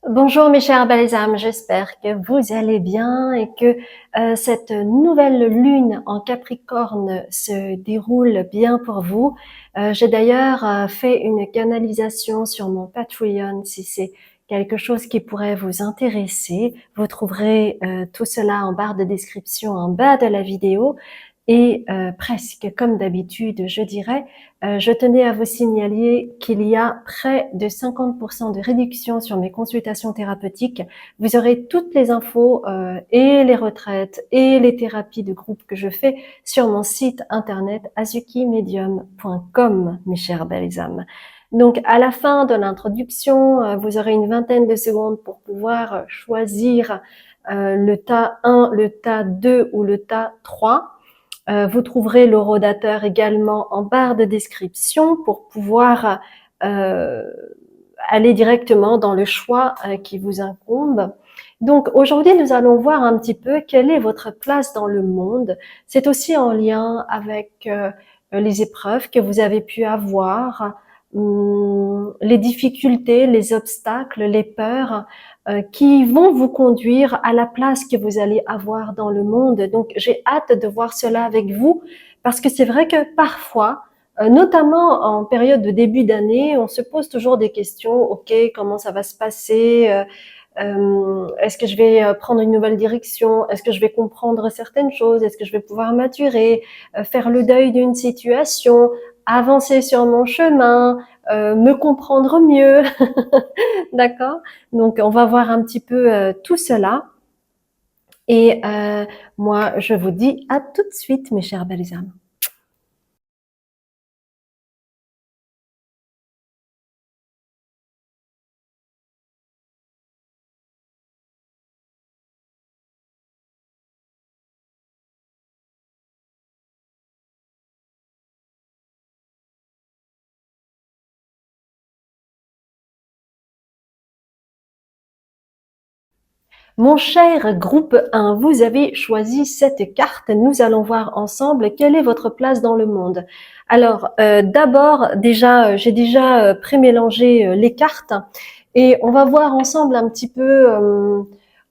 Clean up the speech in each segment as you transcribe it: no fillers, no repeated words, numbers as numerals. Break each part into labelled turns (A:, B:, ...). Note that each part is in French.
A: Bonjour mes chers belles âmes, j'espère que vous allez bien et que cette nouvelle lune en Capricorne se déroule bien pour vous. J'ai d'ailleurs fait une canalisation sur mon Patreon si c'est quelque chose qui pourrait vous intéresser. Vous trouverez tout cela en barre de description en bas de la vidéo. Et presque comme d'habitude, je dirais, je tenais à vous signaler qu'il y a près de 50% de réduction sur mes consultations thérapeutiques. Vous aurez toutes les infos et les retraites et les thérapies de groupe que je fais sur mon site internet azukimedium.com, mes chères belles âmes. Donc à la fin de l'introduction, vous aurez une vingtaine de secondes pour pouvoir choisir le tas 1, le tas 2 ou le tas 3. Vous trouverez l'horodateur également en barre de description pour pouvoir aller directement dans le choix qui vous incombe. Donc aujourd'hui, nous allons voir un petit peu quelle est votre place dans le monde. C'est aussi en lien avec les épreuves que vous avez pu avoir, les difficultés, les obstacles, les peurs qui vont vous conduire à la place que vous allez avoir dans le monde. Donc j'ai hâte de voir cela avec vous parce que c'est vrai que parfois, notamment en période de début d'année, on se pose toujours des questions. Ok, comment ça va se passer? Est-ce que je vais prendre une nouvelle direction? Est-ce que je vais comprendre certaines choses? Est-ce que je vais pouvoir maturer, faire le deuil d'une situation, avancer sur mon chemin, me comprendre mieux? D'accord? Donc, on va voir un petit peu tout cela. Et moi, je vous dis à tout de suite, mes chères belles âmes. Mon cher groupe 1, vous avez choisi cette carte. Nous allons voir ensemble quelle est votre place dans le monde. Alors, d'abord, j'ai déjà pré-mélangé les cartes et on va voir ensemble un petit peu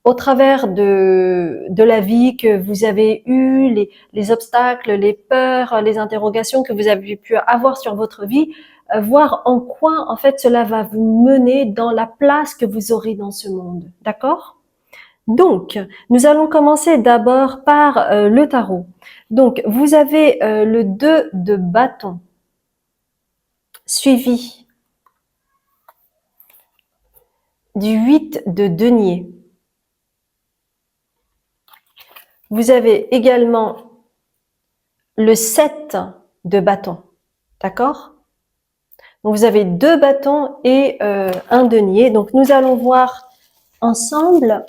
A: au travers de la vie que vous avez eue, les obstacles, les peurs, les interrogations que vous avez pu avoir sur votre vie, voir en quoi en fait cela va vous mener dans la place que vous aurez dans ce monde. D'accord ? Donc, nous allons commencer d'abord par le tarot. Donc, vous avez le 2 de bâton, suivi du 8 de denier. Vous avez également le 7 de bâton, d'accord? Donc, vous avez 2 bâtons et un denier. Donc, nous allons voir ensemble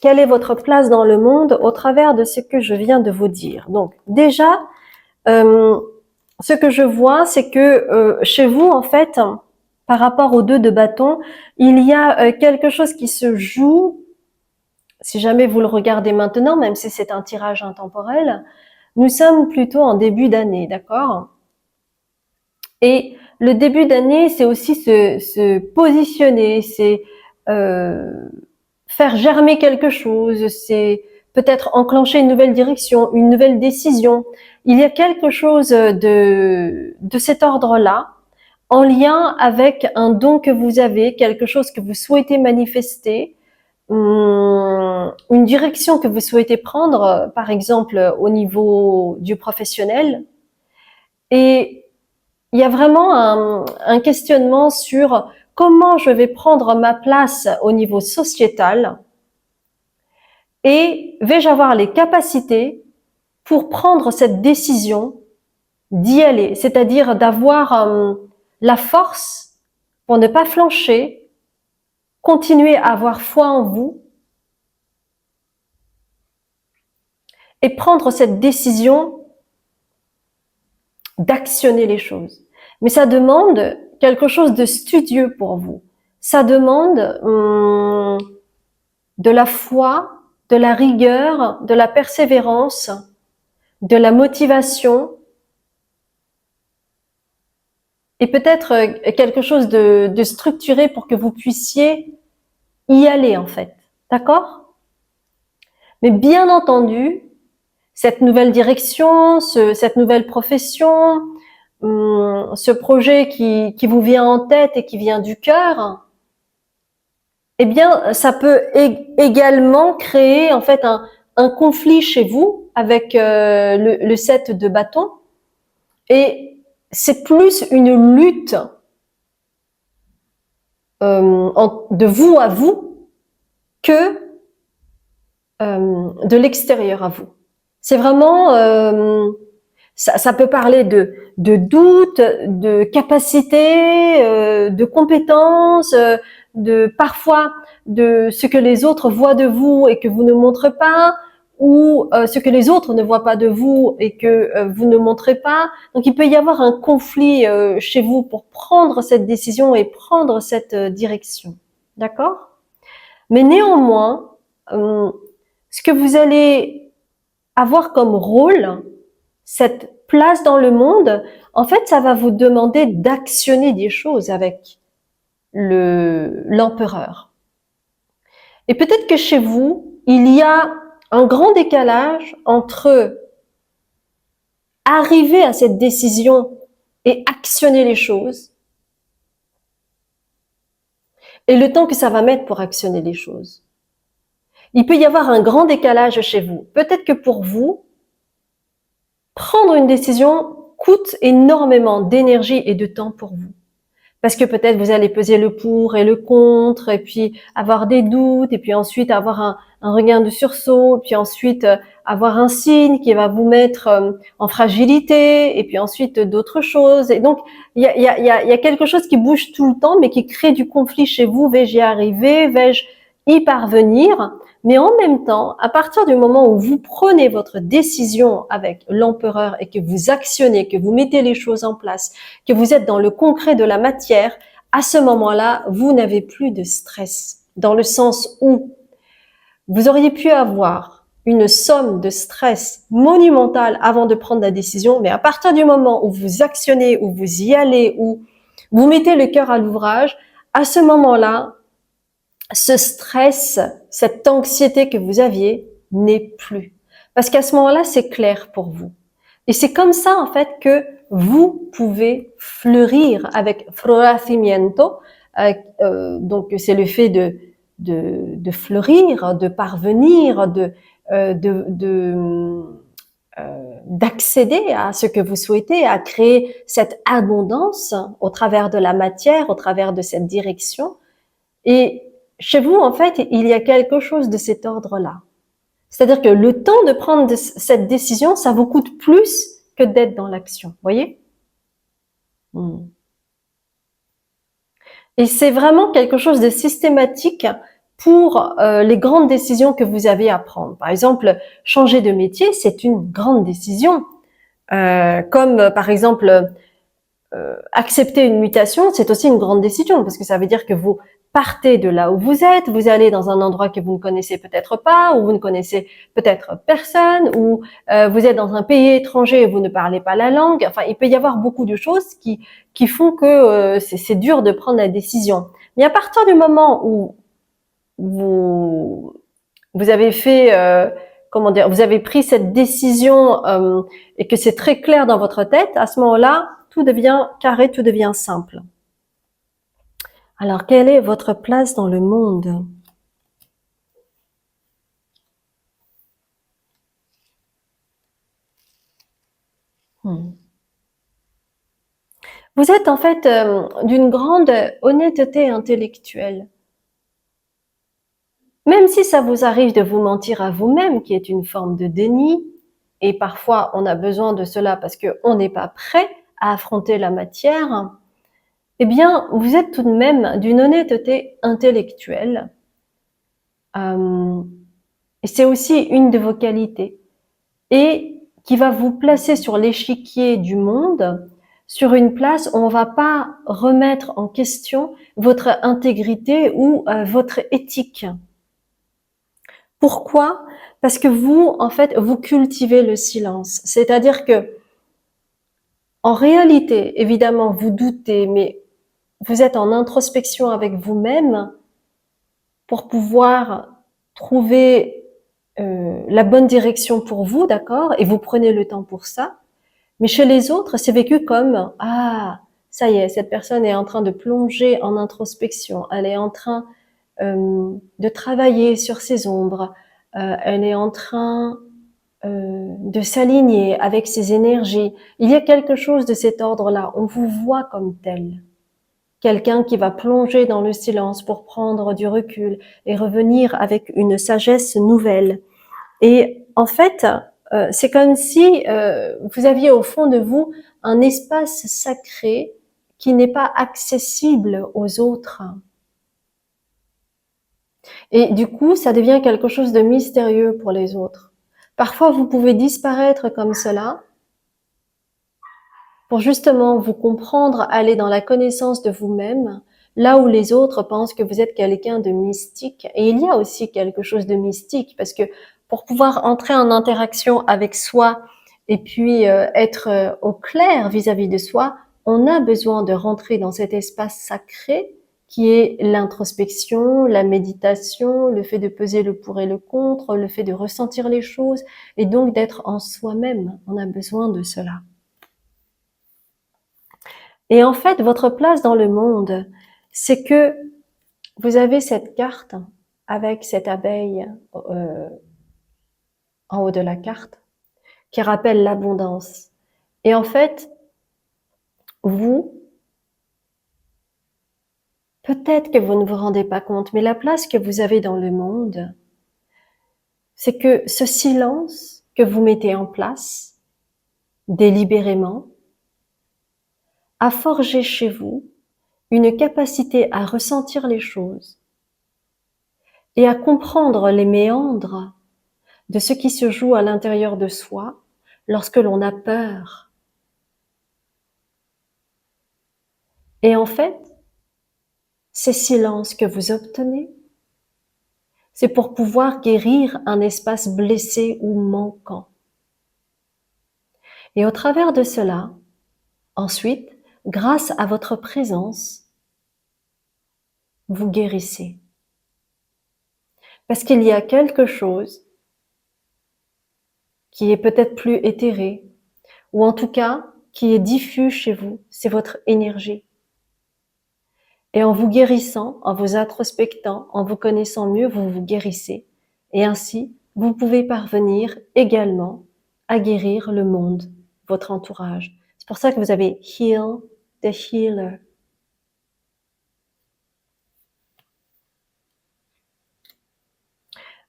A: quelle est votre place dans le monde au travers de ce que je viens de vous dire. Donc, déjà, ce que je vois, c'est que chez vous, en fait, par rapport aux 2 de bâton, il y a quelque chose qui se joue, si jamais vous le regardez maintenant, même si c'est un tirage intemporel, nous sommes plutôt en début d'année, d'accord? Et le début d'année, c'est aussi se positionner, c'est faire germer quelque chose, c'est peut-être enclencher une nouvelle direction, une nouvelle décision. Il y a quelque chose de cet ordre-là, en lien avec un don que vous avez, quelque chose que vous souhaitez manifester, une direction que vous souhaitez prendre, par exemple au niveau du professionnel. Et il y a vraiment un questionnement sur comment je vais prendre ma place au niveau sociétal et vais-je avoir les capacités pour prendre cette décision d'y aller, c'est-à-dire d'avoir la force pour ne pas flancher, continuer à avoir foi en vous et prendre cette décision d'actionner les choses. Mais ça demande quelque chose de studieux pour vous. Ça demande de la foi, de la rigueur, de la persévérance, de la motivation et peut-être quelque chose de structuré pour que vous puissiez y aller en fait. D'accord? Mais bien entendu, cette nouvelle direction, cette nouvelle profession, ce projet qui vous vient en tête et qui vient du cœur, eh bien, ça peut également créer en fait un conflit chez vous avec le 7 de bâton. Et c'est plus une lutte de vous à vous que de l'extérieur à vous. C'est vraiment, ça peut parler de doute, de capacité, de compétences, de parfois de ce que les autres voient de vous et que vous ne montrez pas, ou ce que les autres ne voient pas de vous et que vous ne montrez pas. Donc il peut y avoir un conflit chez vous pour prendre cette décision et prendre cette direction. D'accord? Mais néanmoins, ce que vous allez avoir comme rôle, cette place dans le monde, en fait, ça va vous demander d'actionner des choses avec l'empereur. Et peut-être que chez vous, il y a un grand décalage entre arriver à cette décision et actionner les choses et le temps que ça va mettre pour actionner les choses. Il peut y avoir un grand décalage chez vous. Peut-être que pour vous, prendre une décision coûte énormément d'énergie et de temps pour vous. Parce que peut-être vous allez peser le pour et le contre, et puis avoir des doutes, et puis ensuite avoir un regain de sursaut, et puis ensuite avoir un signe qui va vous mettre en fragilité, et puis ensuite d'autres choses. Et donc, il y a quelque chose qui bouge tout le temps, mais qui crée du conflit chez vous. Vais-je y arriver? Vais-je y parvenir? Mais en même temps, à partir du moment où vous prenez votre décision avec l'empereur et que vous actionnez, que vous mettez les choses en place, que vous êtes dans le concret de la matière, à ce moment-là, vous n'avez plus de stress. Dans le sens où vous auriez pu avoir une somme de stress monumentale avant de prendre la décision, mais à partir du moment où vous actionnez, où vous y allez, où vous mettez le cœur à l'ouvrage, à ce moment-là, ce stress, cette anxiété que vous aviez n'est plus. Parce qu'à ce moment-là, c'est clair pour vous. Et c'est comme ça, en fait, que vous pouvez fleurir avec florecimiento. Donc, c'est le fait de fleurir, de parvenir, d'accéder à ce que vous souhaitez, à créer cette abondance au travers de la matière, au travers de cette direction. Et chez vous, en fait, il y a quelque chose de cet ordre-là. C'est-à-dire que le temps de prendre cette décision, ça vous coûte plus que d'être dans l'action. Voyez? Et c'est vraiment quelque chose de systématique pour les grandes décisions que vous avez à prendre. Par exemple, changer de métier, c'est une grande décision. Comme par exemple, accepter une mutation, c'est aussi une grande décision parce que ça veut dire que vous partez de là où vous êtes, vous allez dans un endroit que vous ne connaissez peut-être pas, où vous ne connaissez peut-être personne, ou vous êtes dans un pays étranger et vous ne parlez pas la langue. Enfin, il peut y avoir beaucoup de choses qui font que c'est dur de prendre la décision. Mais à partir du moment où vous avez fait comment dire, vous avez pris cette décision et que c'est très clair dans votre tête, à ce moment-là, tout devient carré, tout devient simple. Alors, quelle est votre place dans le monde? Vous êtes en fait d'une grande honnêteté intellectuelle. Même si ça vous arrive de vous mentir à vous-même, qui est une forme de déni, et parfois on a besoin de cela parce qu'on n'est pas prêt à affronter la matière, eh bien, vous êtes tout de même d'une honnêteté intellectuelle. Et c'est aussi une de vos qualités. Et qui va vous placer sur l'échiquier du monde, sur une place où on ne va pas remettre en question votre intégrité ou votre éthique. Pourquoi? Parce que vous, en fait, vous cultivez le silence. C'est-à-dire que, en réalité, évidemment, vous doutez, mais vous êtes en introspection avec vous-même pour pouvoir trouver la bonne direction pour vous, d'accord? Et vous prenez le temps pour ça. Mais chez les autres, c'est vécu comme ah, ça y est, cette personne est en train de plonger en introspection, elle est en train de travailler sur ses ombres, elle est en train de s'aligner avec ses énergies. Il y a quelque chose de cet ordre-là. On vous voit comme tel. Quelqu'un qui va plonger dans le silence pour prendre du recul et revenir avec une sagesse nouvelle. Et en fait, c'est comme si vous aviez au fond de vous un espace sacré qui n'est pas accessible aux autres. Et du coup, ça devient quelque chose de mystérieux pour les autres. Parfois, vous pouvez disparaître comme cela pour justement vous comprendre, aller dans la connaissance de vous-même, là où les autres pensent que vous êtes quelqu'un de mystique. Et il y a aussi quelque chose de mystique, parce que pour pouvoir entrer en interaction avec soi et puis être au clair vis-à-vis de soi, on a besoin de rentrer dans cet espace sacré qui est l'introspection, la méditation, le fait de peser le pour et le contre, le fait de ressentir les choses, et donc d'être en soi-même. On a besoin de cela. Et en fait, votre place dans le monde, c'est que vous avez cette carte avec cette abeille en haut de la carte qui rappelle l'abondance. Et en fait, vous, peut-être que vous ne vous rendez pas compte, mais la place que vous avez dans le monde, c'est que ce silence que vous mettez en place délibérément a forgé chez vous une capacité à ressentir les choses et à comprendre les méandres de ce qui se joue à l'intérieur de soi lorsque l'on a peur. Et en fait, ces silences que vous obtenez, c'est pour pouvoir guérir un espace blessé ou manquant. Et au travers de cela, ensuite, grâce à votre présence, vous guérissez. Parce qu'il y a quelque chose qui est peut-être plus éthéré, ou en tout cas qui est diffus chez vous, c'est votre énergie. Et en vous guérissant, en vous introspectant, en vous connaissant mieux, vous vous guérissez. Et ainsi, vous pouvez parvenir également à guérir le monde, votre entourage. C'est pour ça que vous avez Heal the Healer.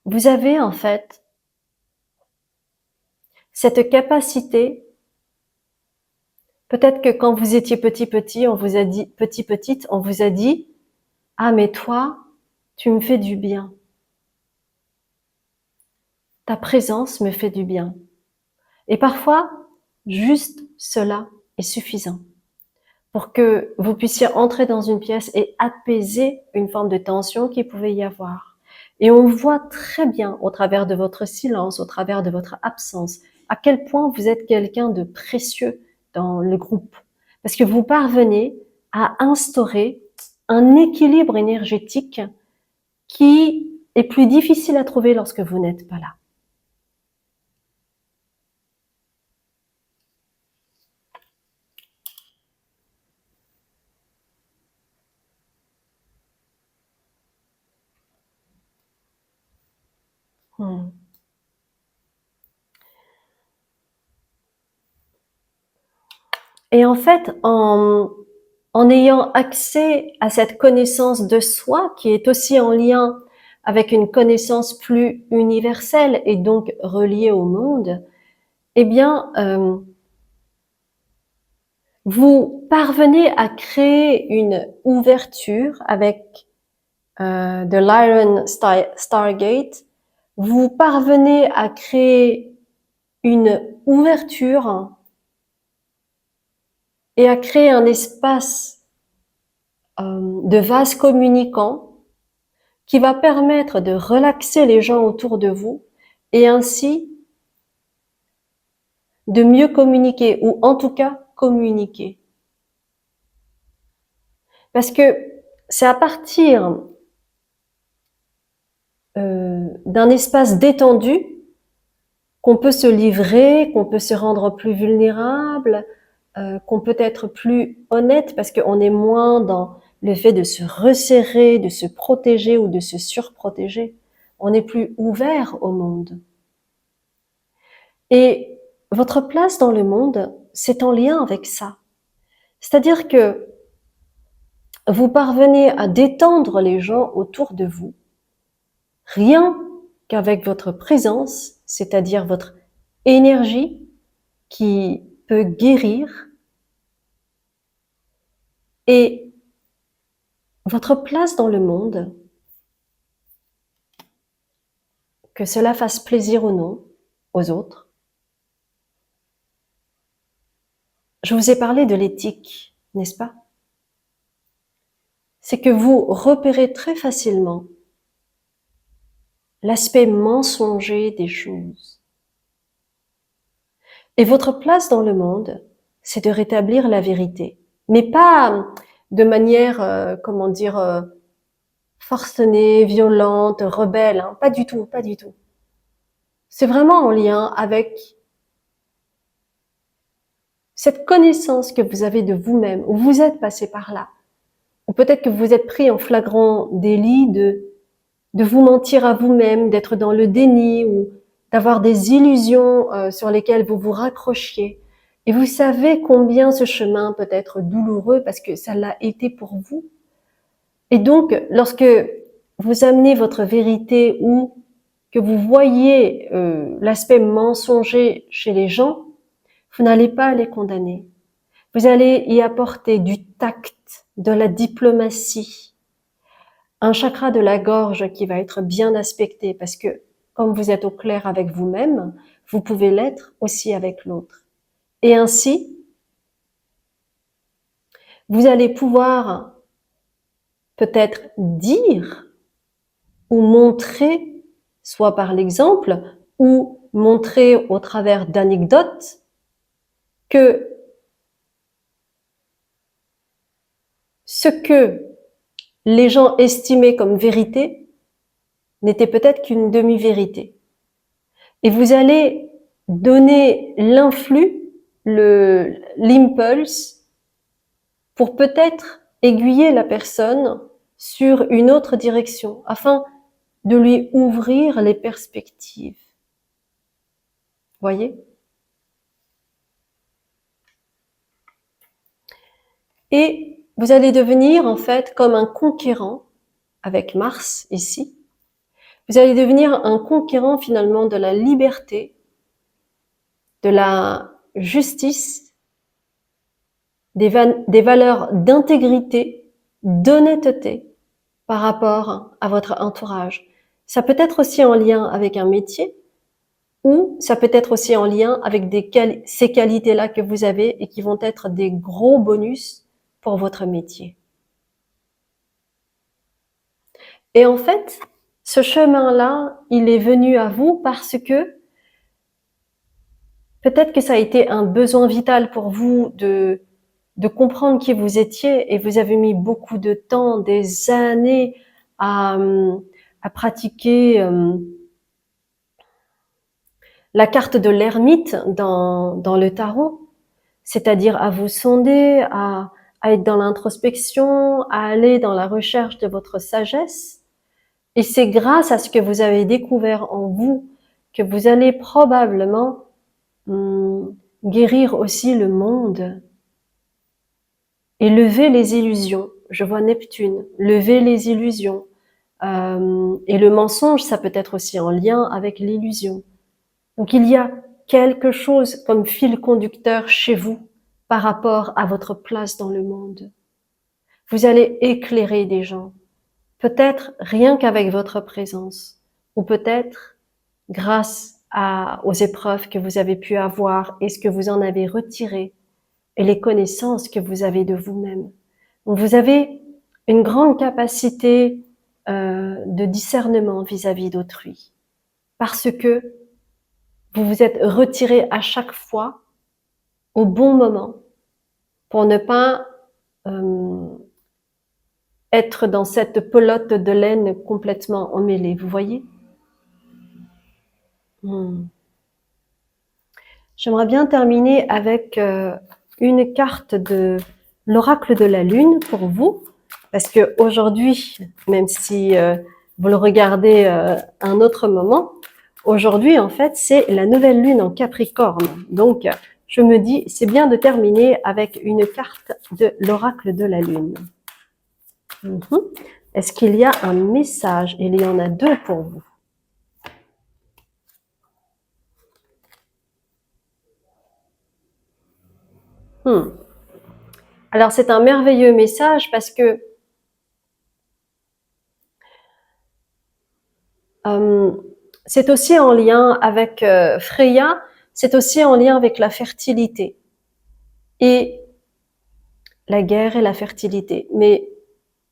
A: Vous avez en fait cette capacité, peut-être que quand vous étiez petit, on vous a dit, petite, on vous a dit, ah mais toi, tu me fais du bien. Ta présence me fait du bien. Et parfois, juste cela est suffisant pour que vous puissiez entrer dans une pièce et apaiser une forme de tension qui pouvait y avoir. Et on voit très bien au travers de votre silence, au travers de votre absence, à quel point vous êtes quelqu'un de précieux dans le groupe. Parce que vous parvenez à instaurer un équilibre énergétique qui est plus difficile à trouver lorsque vous n'êtes pas là. Et en fait, en ayant accès à cette connaissance de soi, qui est aussi en lien avec une connaissance plus universelle et donc reliée au monde, eh bien, vous parvenez à créer une ouverture avec de l'Iron Stargate. Vous parvenez à créer une ouverture et à créer un espace de vase communicant qui va permettre de relaxer les gens autour de vous et ainsi de mieux communiquer ou en tout cas communiquer. Parce que c'est à partir d'un espace détendu, qu'on peut se livrer, qu'on peut se rendre plus vulnérable, qu'on peut être plus honnête parce qu'on est moins dans le fait de se resserrer, de se protéger ou de se surprotéger. On est plus ouvert au monde. Et votre place dans le monde, c'est en lien avec ça. C'est-à-dire que vous parvenez à détendre les gens autour de vous, rien qu'avec votre présence, c'est-à-dire votre énergie qui peut guérir, et votre place dans le monde, que cela fasse plaisir ou non aux autres. Je vous ai parlé de l'éthique, n'est-ce pas? C'est que vous repérez très facilement l'aspect mensonger des choses. Et votre place dans le monde, c'est de rétablir la vérité. Mais pas de manière, comment dire, forcenée, violente, rebelle, hein. Pas du tout, pas du tout. C'est vraiment en lien avec cette connaissance que vous avez de vous-même, où vous êtes passé par là. Ou peut-être que vous êtes pris en flagrant délit de vous mentir à vous-même, d'être dans le déni ou d'avoir des illusions sur lesquelles vous vous raccrochiez. Et vous savez combien ce chemin peut être douloureux parce que ça l'a été pour vous. Et donc, lorsque vous amenez votre vérité ou que vous voyez l'aspect mensonger chez les gens, vous n'allez pas les condamner. Vous allez y apporter du tact, de la diplomatie, un chakra de la gorge qui va être bien aspecté parce que comme vous êtes au clair avec vous-même, vous pouvez l'être aussi avec l'autre. Et ainsi, vous allez pouvoir peut-être dire ou montrer, soit par l'exemple, ou montrer au travers d'anecdotes, que ce que les gens estimaient comme vérité n'était peut-être qu'une demi-vérité. Et vous allez donner l'influx, l'impulse, pour peut-être aiguiller la personne sur une autre direction, afin de lui ouvrir les perspectives. Voyez? Et vous allez devenir en fait comme un conquérant, avec Mars ici. Vous allez devenir un conquérant finalement de la liberté, de la justice, des valeurs d'intégrité, d'honnêteté par rapport à votre entourage. Ça peut être aussi en lien avec un métier, ou ça peut être aussi en lien avec ces qualités-là que vous avez et qui vont être des gros bonus pour votre métier. Et en fait, ce chemin-là, il est venu à vous parce que peut-être que ça a été un besoin vital pour vous de comprendre qui vous étiez et vous avez mis beaucoup de temps, des années à pratiquer la carte de l'ermite dans le tarot, c'est-à-dire à vous sonder, à être dans l'introspection, à aller dans la recherche de votre sagesse. Et c'est grâce à ce que vous avez découvert en vous que vous allez probablement guérir aussi le monde et lever les illusions. Je vois Neptune, lever les illusions. Et le mensonge, ça peut être aussi en lien avec l'illusion. Donc il y a quelque chose comme fil conducteur chez vous par rapport à votre place dans le monde. Vous allez éclairer des gens, peut-être rien qu'avec votre présence, ou peut-être grâce aux épreuves que vous avez pu avoir et ce que vous en avez retiré, et les connaissances que vous avez de vous-même. Donc vous avez une grande capacité de discernement vis-à-vis d'autrui, parce que vous vous êtes retiré à chaque fois au bon moment pour ne pas être dans cette pelote de laine complètement emmêlée, vous voyez? J'aimerais bien terminer avec une carte de l'oracle de la lune pour vous, parce que aujourd'hui, même si vous le regardez un autre moment, aujourd'hui en fait c'est la nouvelle lune en Capricorne. Donc je me dis c'est bien de terminer avec une carte de l'oracle de la lune. Est-ce qu'il y a un message? Il y en a deux pour vous. Alors c'est un merveilleux message parce que c'est aussi en lien avec Freya, c'est aussi en lien avec la fertilité et la guerre et la fertilité. Mais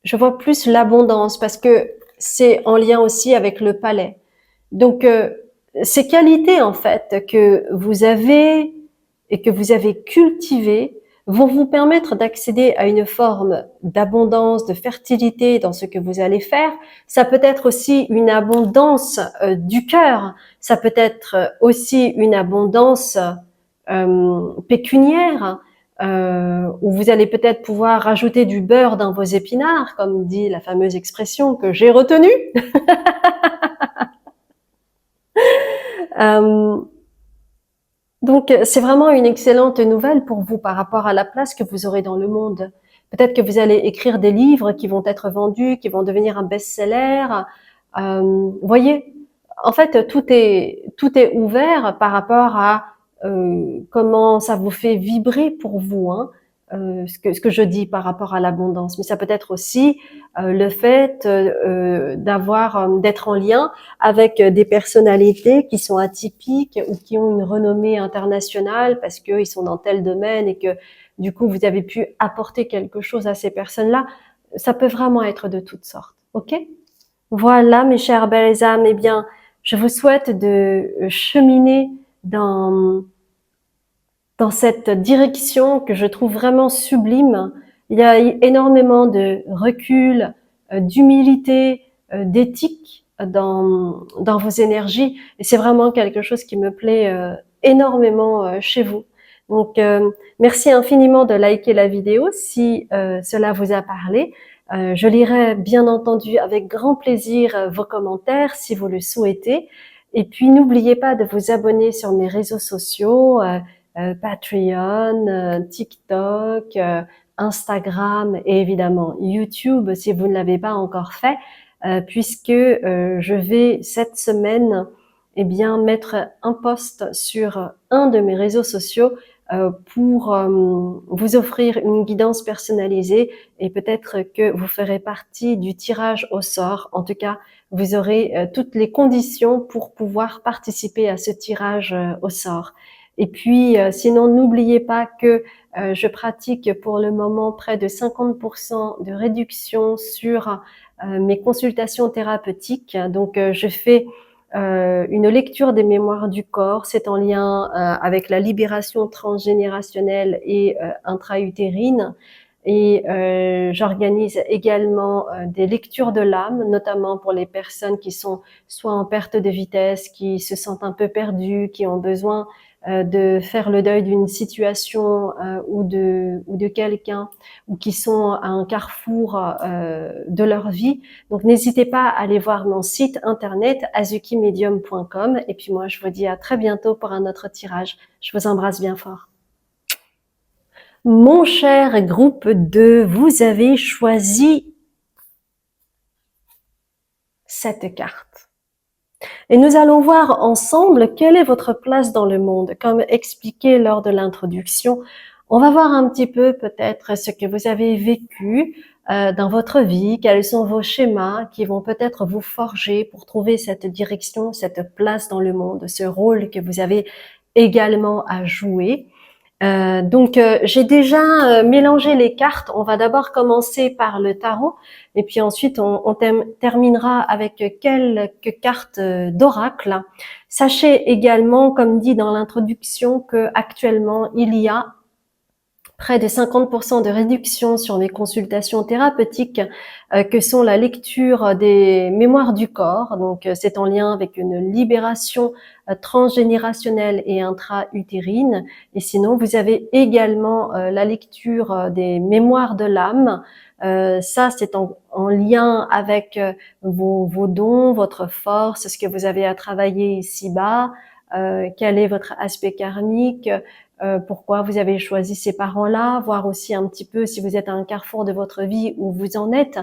A: je vois plus l'abondance parce que c'est en lien aussi avec le palais. Donc ces qualités en fait que vous avez et que vous avez cultivées vont vous permettre d'accéder à une forme d'abondance, de fertilité dans ce que vous allez faire. Ça peut être aussi une abondance du cœur, ça peut être aussi une abondance pécuniaire, où vous allez peut-être pouvoir rajouter du beurre dans vos épinards, comme dit la fameuse expression que j'ai retenue. Donc, c'est vraiment une excellente nouvelle pour vous par rapport à la place que vous aurez dans le monde. Peut-être que vous allez écrire des livres qui vont être vendus, qui vont devenir un best-seller. Voyez, en fait, tout est ouvert par rapport à comment ça vous fait vibrer pour vous, hein, ce que je dis par rapport à l'abondance. Mais ça peut être aussi le fait d'être en lien avec des personnalités qui sont atypiques ou qui ont une renommée internationale parce qu'ils sont dans tel domaine et que du coup vous avez pu apporter quelque chose à ces personnes-là. Ça peut vraiment être de toutes sortes. Ok? Voilà, mes chères belles âmes. Eh bien, je vous souhaite de cheminer dans cette direction que je trouve vraiment sublime. Il y a énormément de recul, d'humilité, d'éthique dans vos énergies et c'est vraiment quelque chose qui me plaît énormément chez vous. Donc, merci infiniment de liker la vidéo si cela vous a parlé. Je lirai bien entendu avec grand plaisir vos commentaires si vous le souhaitez. Et puis, n'oubliez pas de vous abonner sur mes réseaux sociaux, Patreon, TikTok, Instagram et évidemment YouTube si vous ne l'avez pas encore fait, puisque je vais cette semaine eh bien mettre un post sur un de mes réseaux sociaux pour vous offrir une guidance personnalisée et peut-être que vous ferez partie du tirage au sort. En tout cas, vous aurez toutes les conditions pour pouvoir participer à ce tirage au sort. Et puis, sinon, n'oubliez pas que je pratique pour le moment près de 50% de réduction sur mes consultations thérapeutiques. Donc, je fais une lecture des mémoires du corps. C'est en lien avec la libération transgénérationnelle et intra-utérine. Et j'organise également des lectures de l'âme, notamment pour les personnes qui sont soit en perte de vitesse, qui se sentent un peu perdues, qui ont besoin de faire le deuil d'une situation ou de quelqu'un, ou qui sont à un carrefour de leur vie. Donc n'hésitez pas à aller voir mon site internet azukimedium.com et puis moi je vous dis à très bientôt pour un autre tirage. Je vous embrasse bien fort. Mon cher groupe 2, vous avez choisi cette carte. Et nous allons voir ensemble quelle est votre place dans le monde. Comme expliqué lors de l'introduction, on va voir un petit peu peut-être ce que vous avez vécu dans votre vie, quels sont vos schémas qui vont peut-être vous forger pour trouver cette direction, cette place dans le monde, ce rôle que vous avez également à jouer. Donc, j'ai déjà mélangé les cartes. On va d'abord commencer par le tarot et puis ensuite on terminera avec quelques cartes d'oracle. Sachez également, comme dit dans l'introduction, que actuellement il y a près de 50% de réduction sur mes consultations thérapeutiques, que sont la lecture des mémoires du corps. Donc, c'est en lien avec une libération transgénérationnelle et intra-utérine. Et sinon, vous avez également la lecture des mémoires de l'âme. Ça, c'est en lien avec vos dons, votre force, ce que vous avez à travailler ici-bas, quel est votre aspect karmique, pourquoi vous avez choisi ces parents-là, voir aussi un petit peu si vous êtes à un carrefour de votre vie où vous en êtes.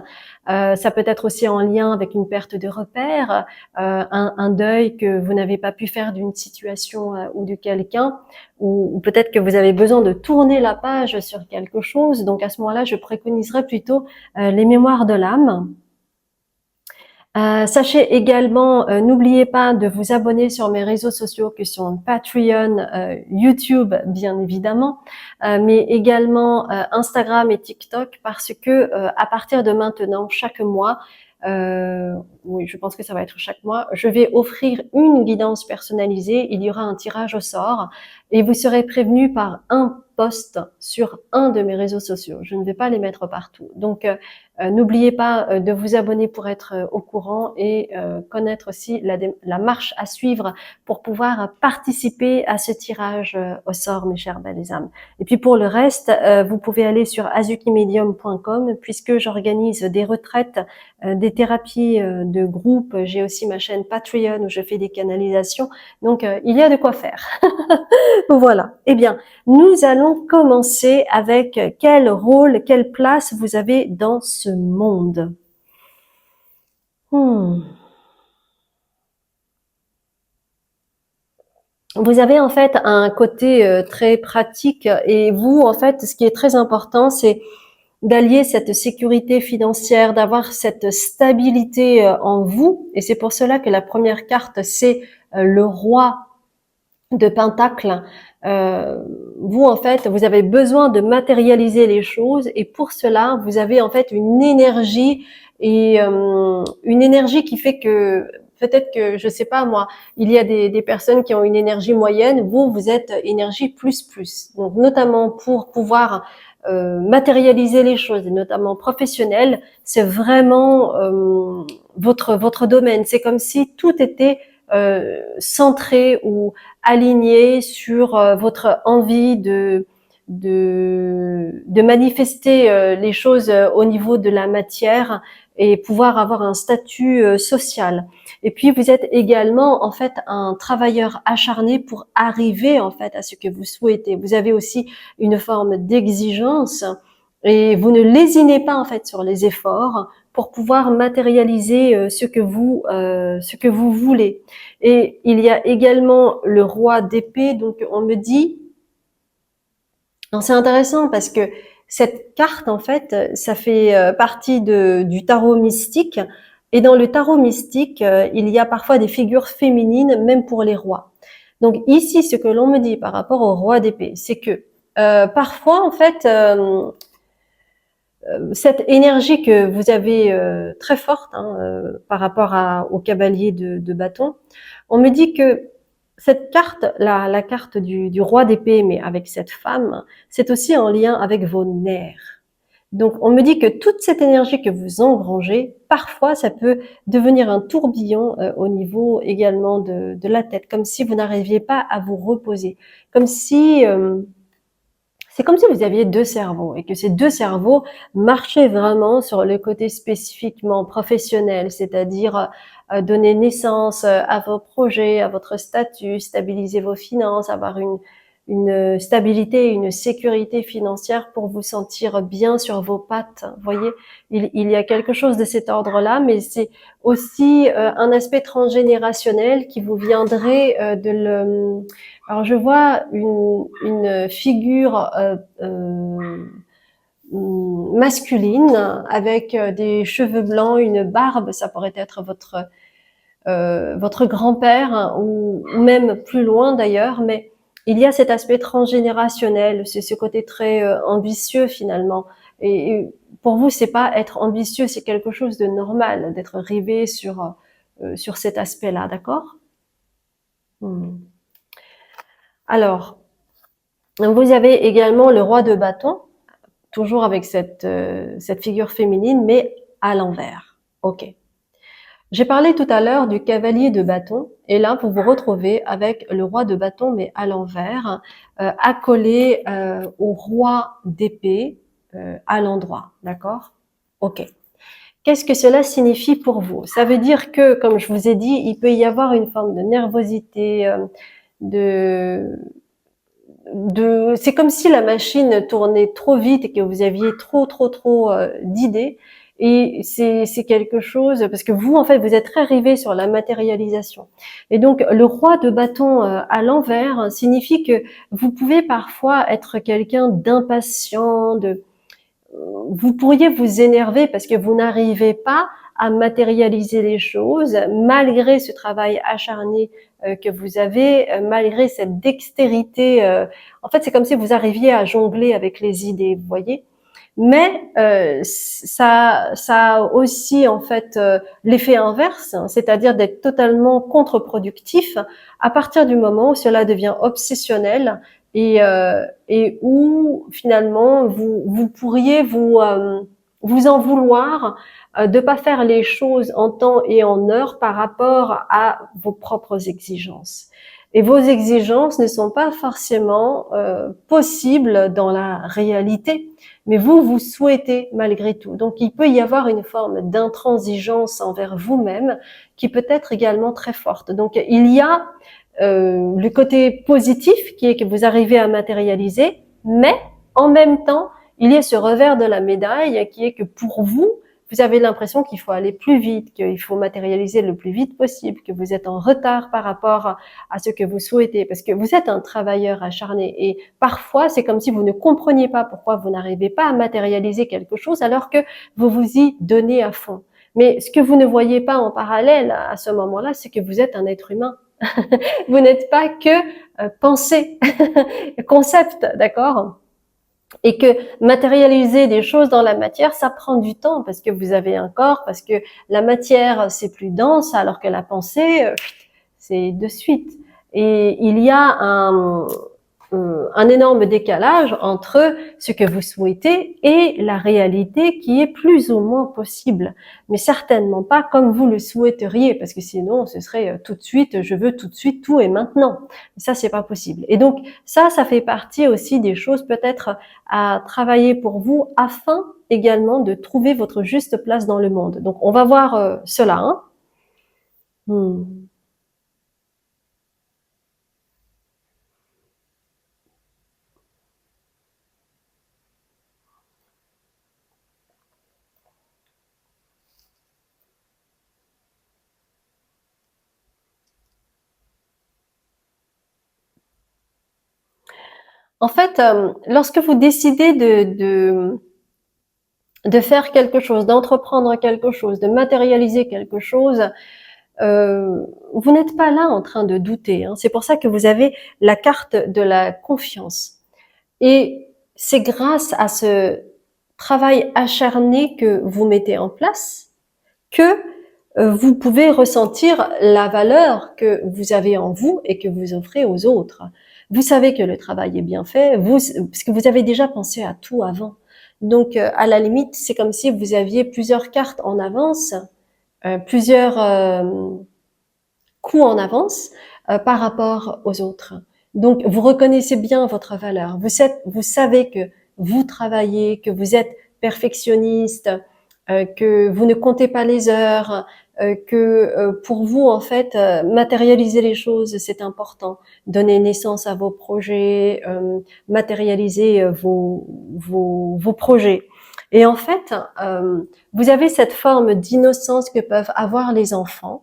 A: Ça peut être aussi en lien avec une perte de repères, un deuil que vous n'avez pas pu faire d'une situation ou de quelqu'un, ou peut-être que vous avez besoin de tourner la page sur quelque chose. Donc à ce moment-là, je préconiserais plutôt les mémoires de l'âme. Sachez également, n'oubliez pas de vous abonner sur mes réseaux sociaux que sont Patreon, YouTube bien évidemment, mais également Instagram et TikTok parce que à partir de maintenant, chaque mois, oui, je pense que ça va être chaque mois, je vais offrir une guidance personnalisée. Il y aura un tirage au sort et vous serez prévenu par un post sur un de mes réseaux sociaux. Je ne vais pas les mettre partout. Donc, n'oubliez pas de vous abonner pour être au courant et connaître aussi la marche à suivre pour pouvoir participer à ce tirage au sort, mes chers belles âmes. Et puis pour le reste, vous pouvez aller sur azukimedium.com puisque j'organise des retraites, des thérapies de groupe. J'ai aussi ma chaîne Patreon où je fais des canalisations. Donc, il y a de quoi faire. Voilà. Eh bien, nous allons commencer avec quel rôle, quelle place vous avez dans ce monde. Vous avez en fait un côté très pratique et vous, en fait, ce qui est très important, c'est d'allier cette sécurité financière, d'avoir cette stabilité en vous. Et c'est pour cela que la première carte, c'est le roi de Pentacle. Vous, en fait, vous avez besoin de matérialiser les choses et pour cela, vous avez en fait une énergie et une énergie qui fait que peut-être que, je sais pas moi, il y a des personnes qui ont une énergie moyenne, vous êtes énergie plus plus. Donc, notamment pour pouvoir matérialiser les choses, et notamment professionnelles, c'est vraiment votre domaine. C'est comme si tout était centré ou aligné sur votre envie de manifester les choses au niveau de la matière et pouvoir avoir un statut social. Et puis vous êtes également en fait un travailleur acharné pour arriver en fait à ce que vous souhaitez. Vous avez aussi une forme d'exigence et vous ne lésinez pas en fait sur les efforts pour pouvoir matérialiser ce que vous voulez. Et il y a également le roi d'épée, donc on me dit, c'est intéressant parce que cette carte, en fait, ça fait partie du tarot mystique. Et dans le tarot mystique, il y a parfois des figures féminines, même pour les rois. Donc ici, ce que l'on me dit par rapport au roi d'épée, c'est que parfois, en fait, cette énergie que vous avez très forte par rapport au cavalier de bâton, on me dit que cette carte, la carte du roi d'épée, mais avec cette femme, c'est aussi en lien avec vos nerfs. Donc, on me dit que toute cette énergie que vous engrangez, parfois, ça peut devenir un tourbillon au niveau également de la tête, comme si vous n'arriviez pas à vous reposer, comme si c'est comme si vous aviez deux cerveaux et que ces deux cerveaux marchaient vraiment sur le côté spécifiquement professionnel, c'est-à-dire donner naissance à vos projets, à votre statut, stabiliser vos finances, avoir une stabilité, une sécurité financière pour vous sentir bien sur vos pattes. Vous voyez, il y a quelque chose de cet ordre-là, mais c'est aussi un aspect transgénérationnel qui vous viendrait de le... Alors je vois une figure masculine avec des cheveux blancs, une barbe, ça pourrait être votre grand-père ou même plus loin d'ailleurs, mais il y a cet aspect transgénérationnel, c'est ce côté très ambitieux finalement. Et pour vous, c'est pas être ambitieux, c'est quelque chose de normal d'être rivé sur cet aspect-là, d'accord? Alors, Vous avez également le roi de bâton, toujours avec cette figure féminine, mais à l'envers. Ok. J'ai parlé tout à l'heure du cavalier de bâton, et là vous vous retrouvez avec le roi de bâton, mais à l'envers, accolé au roi d'épée à l'endroit. D'accord? Ok. Qu'est-ce que cela signifie pour vous? Ça veut dire que, comme je vous ai dit, il peut y avoir une forme de nervosité, de c'est comme si la machine tournait trop vite et que vous aviez trop d'idées. Et c'est quelque chose, parce que vous, en fait, vous êtes très rivé sur la matérialisation. Et donc, le roi de bâton à l'envers signifie que vous pouvez parfois être quelqu'un d'impatient, vous pourriez vous énerver parce que vous n'arrivez pas à matérialiser les choses malgré ce travail acharné que vous avez, malgré cette dextérité. En fait, c'est comme si vous arriviez à jongler avec les idées, vous voyez. Mais ça a aussi en fait l'effet inverse, hein, c'est-à-dire d'être totalement contre-productif à partir du moment où cela devient obsessionnel et où finalement vous pourriez vous en vouloir de pas faire les choses en temps et en heure par rapport à vos propres exigences. Et vos exigences ne sont pas forcément possibles dans la réalité, mais vous souhaitez malgré tout. Donc il peut y avoir une forme d'intransigeance envers vous-même qui peut être également très forte. Donc il y a le côté positif qui est que vous arrivez à matérialiser, mais en même temps, il y a ce revers de la médaille qui est que pour vous, vous avez l'impression qu'il faut aller plus vite, qu'il faut matérialiser le plus vite possible, que vous êtes en retard par rapport à ce que vous souhaitez, parce que vous êtes un travailleur acharné et parfois c'est comme si vous ne compreniez pas pourquoi vous n'arrivez pas à matérialiser quelque chose alors que vous vous y donnez à fond. Mais ce que vous ne voyez pas en parallèle à ce moment-là, c'est que vous êtes un être humain. Vous n'êtes pas que pensée, concept, d'accord? Et que matérialiser des choses dans la matière, ça prend du temps parce que vous avez un corps, parce que la matière, c'est plus dense, alors que la pensée, c'est de suite. Et il y a un énorme décalage entre ce que vous souhaitez et la réalité qui est plus ou moins possible, mais certainement pas comme vous le souhaiteriez, parce que sinon ce serait tout de suite, je veux tout de suite, tout et maintenant. Ça, c'est pas possible. Et donc ça fait partie aussi des choses peut-être à travailler pour vous afin également de trouver votre juste place dans le monde. Donc on va voir cela. Hein. En fait, lorsque vous décidez de faire quelque chose, d'entreprendre quelque chose, de matérialiser quelque chose, vous n'êtes pas là en train de douter. Hein. C'est pour ça que vous avez la carte de la confiance. Et c'est grâce à ce travail acharné que vous mettez en place que vous pouvez ressentir la valeur que vous avez en vous et que vous offrez aux autres. Vous savez que le travail est bien fait, parce que vous avez déjà pensé à tout avant. Donc, à la limite, c'est comme si vous aviez plusieurs cartes en avance, plusieurs coups en avance par rapport aux autres. Donc, vous reconnaissez bien votre valeur. Vous savez que vous travaillez, que vous êtes perfectionniste, que vous ne comptez pas les heures, que pour vous, en fait, matérialiser les choses, c'est important. Donner naissance à vos projets, matérialiser vos projets. Et en fait, vous avez cette forme d'innocence que peuvent avoir les enfants,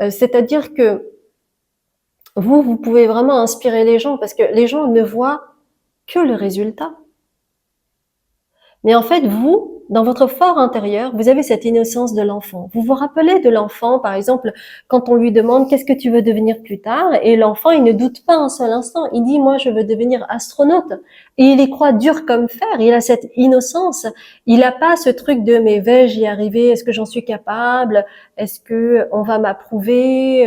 A: c'est-à-dire que vous pouvez vraiment inspirer les gens parce que les gens ne voient que le résultat. Mais en fait, vous, dans votre fort intérieur, vous avez cette innocence de l'enfant. Vous vous rappelez de l'enfant, par exemple, quand on lui demande qu'est-ce que tu veux devenir plus tard, et l'enfant, il ne doute pas un seul instant. Il dit, moi, je veux devenir astronaute. Et il y croit dur comme fer, il a cette innocence, il n'a pas ce truc de mais vais-je y arriver, est-ce que j'en suis capable, est-ce que on va m'approuver,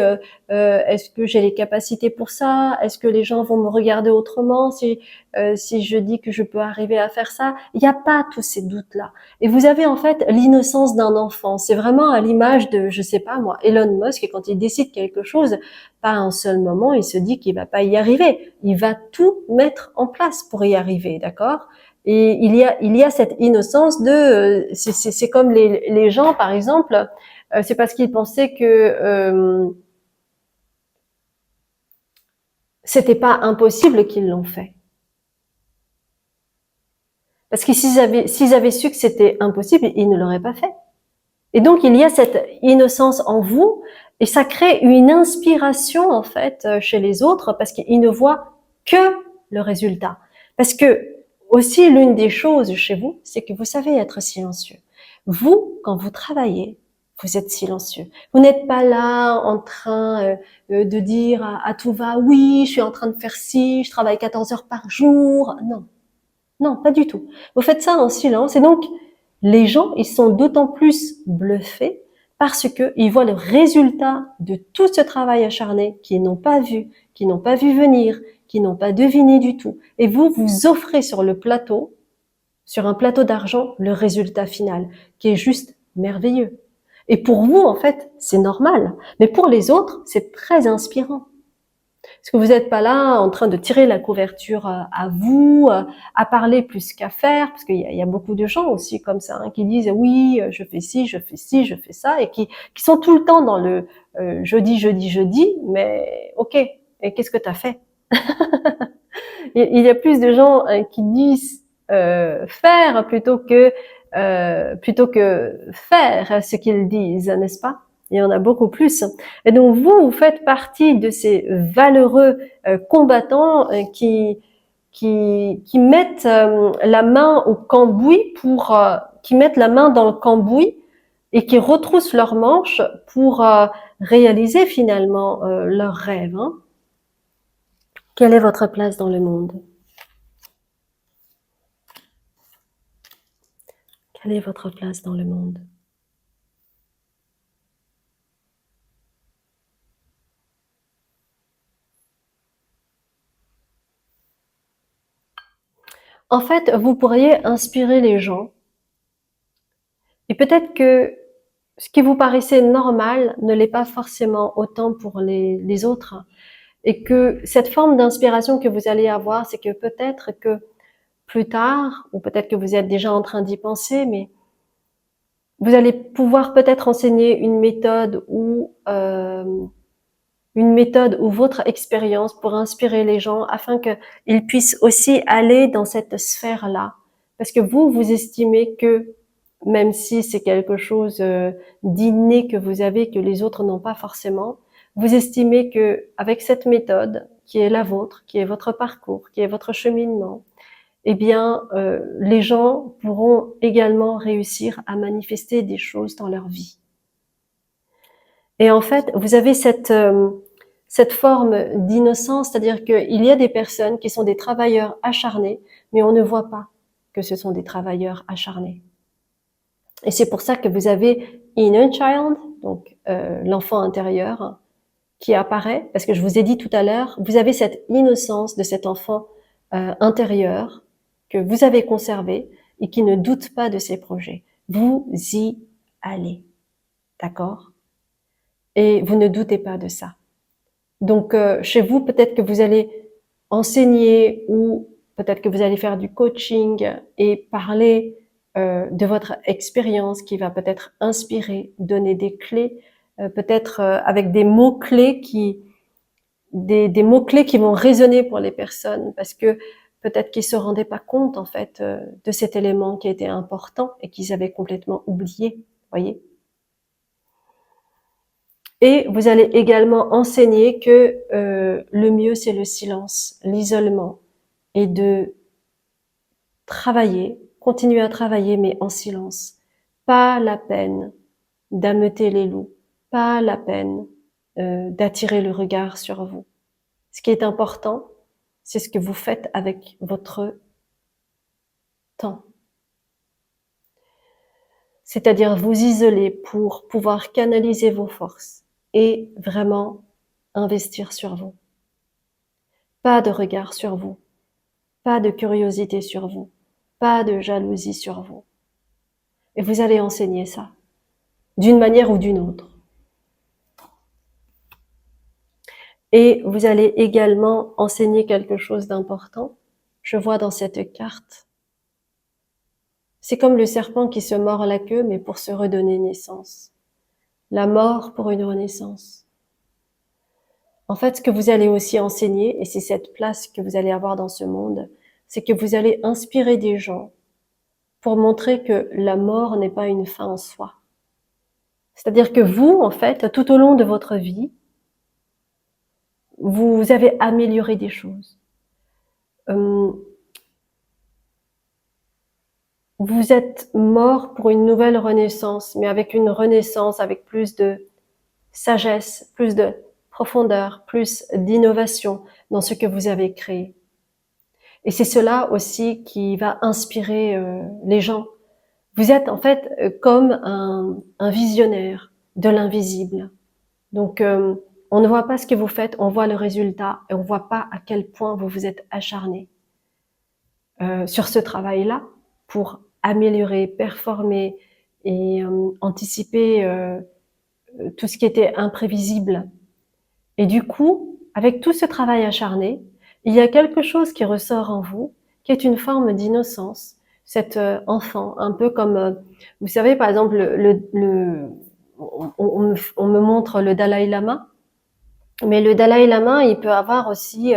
A: est-ce que j'ai les capacités pour ça, est-ce que les gens vont me regarder autrement si je dis que je peux arriver à faire ça. Il n'y a pas tous ces doutes-là. Et vous avez en fait l'innocence d'un enfant. C'est vraiment à l'image de, je sais pas moi, Elon Musk, et quand il décide quelque chose, pas un seul moment, il se dit qu'il va pas y arriver. Il va tout mettre en place pour y arriver, d'accord? Et il y a cette innocence de, c'est comme les gens, par exemple, c'est parce qu'ils pensaient que c'était pas impossible qu'ils l'ont fait. Parce que s'ils avaient su que c'était impossible, ils ne l'auraient pas fait. Et donc, il y a cette innocence en vous, et ça crée une inspiration, en fait, chez les autres, parce qu'ils ne voient que le résultat. Parce que, aussi, l'une des choses chez vous, c'est que vous savez être silencieux. Vous, quand vous travaillez, vous êtes silencieux. Vous n'êtes pas là en train de dire à tout va, oui, je suis en train de faire ci, je travaille 14 heures par jour. Non. Non, pas du tout. Vous faites ça en silence et donc les gens, ils sont d'autant plus bluffés parce que ils voient le résultat de tout ce travail acharné qu'ils n'ont pas vu, qu'ils n'ont pas vu venir, qu'ils n'ont pas deviné du tout. Et vous, vous offrez sur le plateau, sur un plateau d'argent, le résultat final qui est juste merveilleux. Et pour vous, en fait, c'est normal. Mais pour les autres, c'est très inspirant. Parce que vous n'êtes pas là en train de tirer la couverture à vous, à parler plus qu'à faire, parce qu'il y a beaucoup de gens aussi comme ça, hein, qui disent oui, je fais ci, je fais ci, je fais ça, et qui sont tout le temps dans le jeudi, jeudi, jeudi, mais ok, et qu'est-ce que tu as fait? Il y a plus de gens qui disent faire plutôt que faire ce qu'ils disent, n'est-ce pas? Il y en a beaucoup plus. Et donc vous faites partie de ces valeureux combattants qui mettent la main au cambouis qui mettent la main dans le cambouis et qui retroussent leurs manches pour réaliser finalement leurs rêves. Hein. Quelle est votre place dans le monde? Quelle est votre place dans le monde? En fait, vous pourriez inspirer les gens et peut-être que ce qui vous paraissait normal ne l'est pas forcément autant pour les autres et que cette forme d'inspiration que vous allez avoir, c'est que peut-être que plus tard, ou peut-être que vous êtes déjà en train d'y penser, mais vous allez pouvoir peut-être enseigner une méthode ou votre expérience pour inspirer les gens afin qu'ils puissent aussi aller dans cette sphère-là. Parce que vous estimez que même si c'est quelque chose d'inné que vous avez, que les autres n'ont pas forcément, vous estimez que avec cette méthode qui est la vôtre, qui est votre parcours, qui est votre cheminement, eh bien, les gens pourront également réussir à manifester des choses dans leur vie. Et en fait, vous avez cette forme d'innocence, c'est-à-dire qu'il y a des personnes qui sont des travailleurs acharnés, mais on ne voit pas que ce sont des travailleurs acharnés. Et c'est pour ça que vous avez inner child, donc l'enfant intérieur, qui apparaît, parce que je vous ai dit tout à l'heure, vous avez cette innocence de cet enfant intérieur que vous avez conservé et qui ne doute pas de ses projets. Vous y allez, d'accord? Et vous ne doutez pas de ça. Donc chez vous, peut-être que vous allez enseigner ou peut-être que vous allez faire du coaching et parler de votre expérience qui va peut-être inspirer, donner des clés, peut-être avec des mots-clés des mots-clés qui vont résonner pour les personnes parce que peut-être qu'ils se rendaient pas compte en fait de cet élément qui était important et qu'ils avaient complètement oublié, voyez. Et vous allez également enseigner que le mieux c'est le silence, l'isolement et de travailler, continuer à travailler mais en silence. Pas la peine d'ameuter les loups, pas la peine d'attirer le regard sur vous. Ce qui est important, c'est ce que vous faites avec votre temps. C'est-à-dire vous isoler pour pouvoir canaliser vos forces et vraiment investir sur vous. Pas de regard sur vous, pas de curiosité sur vous, pas de jalousie sur vous. Et vous allez enseigner ça, d'une manière ou d'une autre. Et vous allez également enseigner quelque chose d'important. Je vois dans cette carte, c'est comme le serpent qui se mord la queue, mais pour se redonner naissance. La mort pour une renaissance. En fait, ce que vous allez aussi enseigner, et c'est cette place que vous allez avoir dans ce monde, c'est que vous allez inspirer des gens pour montrer que la mort n'est pas une fin en soi. C'est-à-dire que vous, en fait, tout au long de votre vie, vous avez amélioré des choses. Vous êtes mort pour une nouvelle renaissance, mais avec une renaissance avec plus de sagesse, plus de profondeur, plus d'innovation dans ce que vous avez créé. Et c'est cela aussi qui va inspirer les gens. Vous êtes en fait comme un visionnaire de l'invisible. Donc on ne voit pas ce que vous faites, on voit le résultat et on ne voit pas à quel point vous vous êtes acharné sur ce travail-là pour améliorer, performer et anticiper tout ce qui était imprévisible. Et du coup, avec tout ce travail acharné, il y a quelque chose qui ressort en vous, qui est une forme d'innocence, cet enfant, un peu comme, vous savez, par exemple, on me montre le Dalai Lama, mais le Dalai Lama, il peut avoir aussi,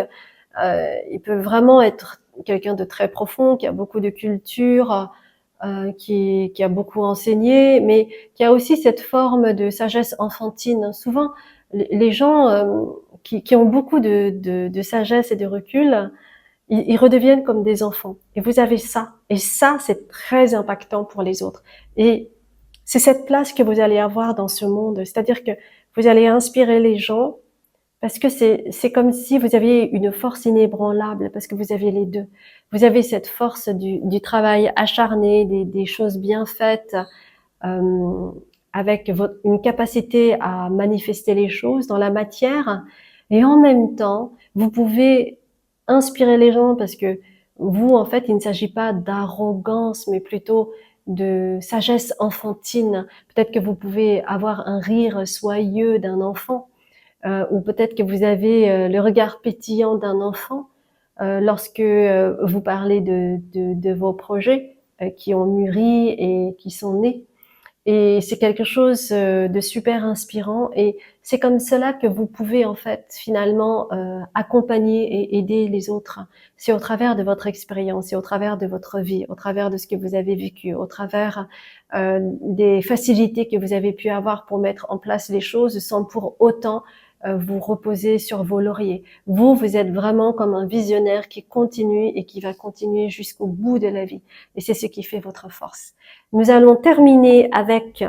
A: il peut vraiment être quelqu'un de très profond, qui a beaucoup de culture, qui a beaucoup enseigné, mais qui a aussi cette forme de sagesse enfantine. Souvent, les gens qui ont beaucoup de sagesse et de recul, ils redeviennent comme des enfants. Et vous avez ça. Et ça, c'est très impactant pour les autres. Et c'est cette place que vous allez avoir dans ce monde. C'est-à-dire que vous allez inspirer les gens parce que c'est comme si vous aviez une force inébranlable, parce que vous aviez les deux. Vous avez cette force du travail acharné, des choses bien faites, euh, avec une capacité à manifester les choses dans la matière, et en même temps, vous pouvez inspirer les gens parce que vous, en fait, il ne s'agit pas d'arrogance, mais plutôt de sagesse enfantine. Peut-être que vous pouvez avoir un rire soyeux d'un enfant, ou peut-être que vous avez le regard pétillant d'un enfant lorsque vous parlez de vos projets qui ont mûri et qui sont nés. Et c'est quelque chose de super inspirant, et c'est comme cela que vous pouvez en fait finalement accompagner et aider les autres. C'est au travers de votre expérience, c'est au travers de votre vie, au travers de ce que vous avez vécu, au travers des facilités que vous avez pu avoir pour mettre en place les choses sans pour autant vous reposer sur vos lauriers. Vous êtes vraiment comme un visionnaire qui continue et qui va continuer jusqu'au bout de la vie. Et c'est ce qui fait votre force. Nous allons terminer avec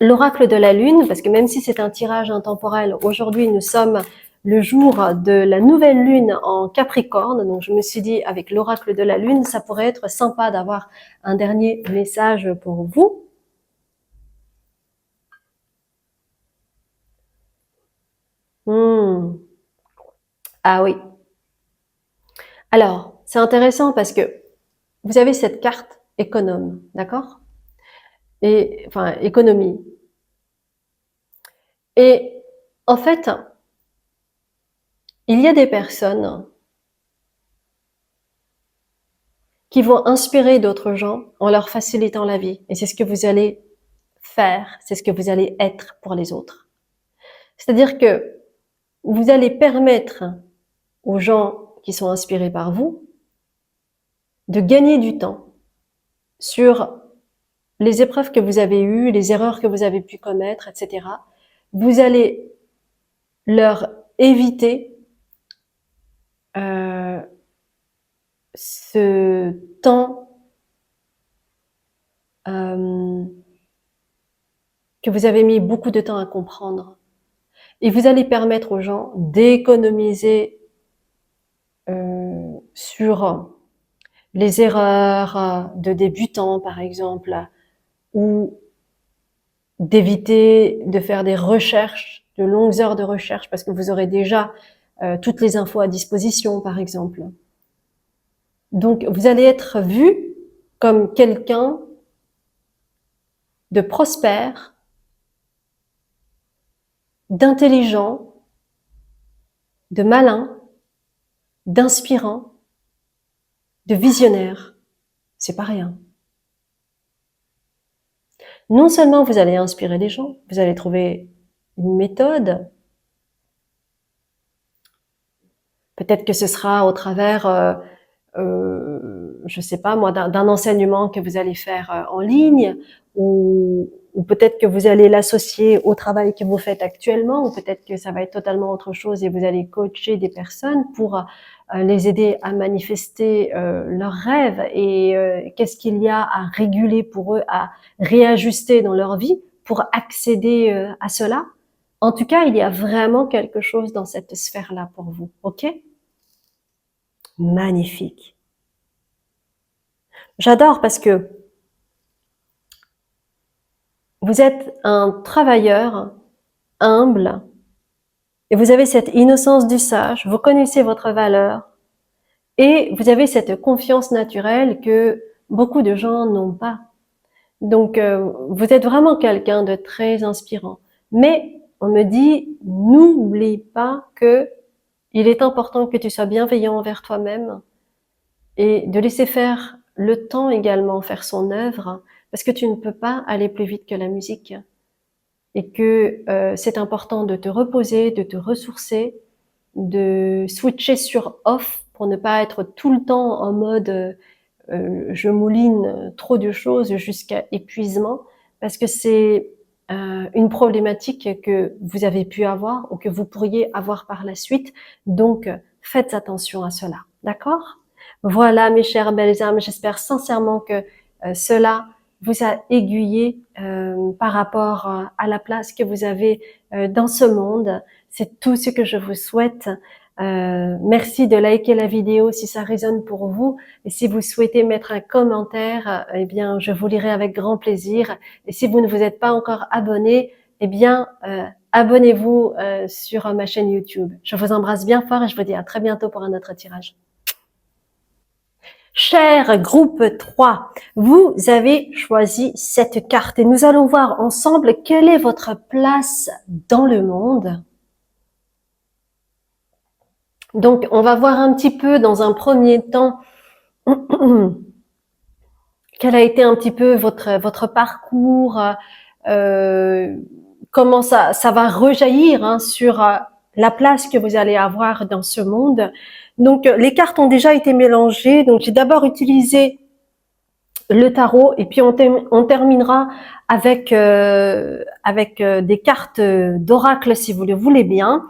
A: l'oracle de la Lune, parce que même si c'est un tirage intemporel, aujourd'hui nous sommes le jour de la nouvelle Lune en Capricorne, donc je me suis dit avec l'oracle de la Lune, ça pourrait être sympa d'avoir un dernier message pour vous. Ah oui. Alors, c'est intéressant parce que vous avez cette carte économe, d'accord? Et enfin, économie. Et en fait, il y a des personnes qui vont inspirer d'autres gens en leur facilitant la vie. Et c'est ce que vous allez faire, c'est ce que vous allez être pour les autres. C'est-à-dire que vous allez permettre aux gens qui sont inspirés par vous de gagner du temps sur les épreuves que vous avez eues, les erreurs que vous avez pu commettre, etc. Vous allez leur éviter ce temps que vous avez mis beaucoup de temps à comprendre. Et vous allez permettre aux gens d'économiser sur les erreurs de débutants, par exemple, ou d'éviter de faire des recherches, de longues heures de recherche, parce que vous aurez déjà toutes les infos à disposition, par exemple. Donc, vous allez être vu comme quelqu'un de prospère, d'intelligent, de malin, d'inspirant, de visionnaire. C'est pas rien. Non seulement vous allez inspirer des gens, vous allez trouver une méthode. Peut-être que ce sera au travers, je sais pas moi, d'un enseignement que vous allez faire en ligne, ou peut-être que vous allez l'associer au travail que vous faites actuellement, ou peut-être que ça va être totalement autre chose et vous allez coacher des personnes pour les aider à manifester leurs rêves et qu'est-ce qu'il y a à réguler pour eux, à réajuster dans leur vie pour accéder à cela. En tout cas, il y a vraiment quelque chose dans cette sphère-là pour vous, ok? Magnifique. J'adore parce que vous êtes un travailleur humble et vous avez cette innocence du sage, vous connaissez votre valeur et vous avez cette confiance naturelle que beaucoup de gens n'ont pas. Donc, vous êtes vraiment quelqu'un de très inspirant. Mais on me dit, n'oublie pas que il est important que tu sois bienveillant envers toi-même et de laisser faire le temps également faire son œuvre, parce que tu ne peux pas aller plus vite que la musique. Et que c'est important de te reposer, de te ressourcer, de switcher sur off pour ne pas être tout le temps en mode je mouline trop de choses jusqu'à épuisement, parce que c'est une problématique que vous avez pu avoir ou que vous pourriez avoir par la suite. Donc, faites attention à cela. D'accord? Voilà, mes chères belles âmes, j'espère sincèrement que cela vous a aiguillé par rapport à la place que vous avez dans ce monde. C'est tout ce que je vous souhaite. Merci de liker la vidéo si ça résonne pour vous. Et si vous souhaitez mettre un commentaire, eh bien, je vous lirai avec grand plaisir. Et si vous ne vous êtes pas encore abonné, eh bien, abonnez-vous sur ma chaîne YouTube. Je vous embrasse bien fort et je vous dis à très bientôt pour un autre tirage. Cher groupe 3, vous avez choisi cette carte et nous allons voir ensemble quelle est votre place dans le monde. Donc, on va voir un petit peu dans un premier temps quel a été un petit peu votre parcours, comment ça va rejaillir sur la place que vous allez avoir dans ce monde. Donc, les cartes ont déjà été mélangées. Donc, j'ai d'abord utilisé le tarot et puis on terminera avec des cartes d'oracle si vous le voulez bien.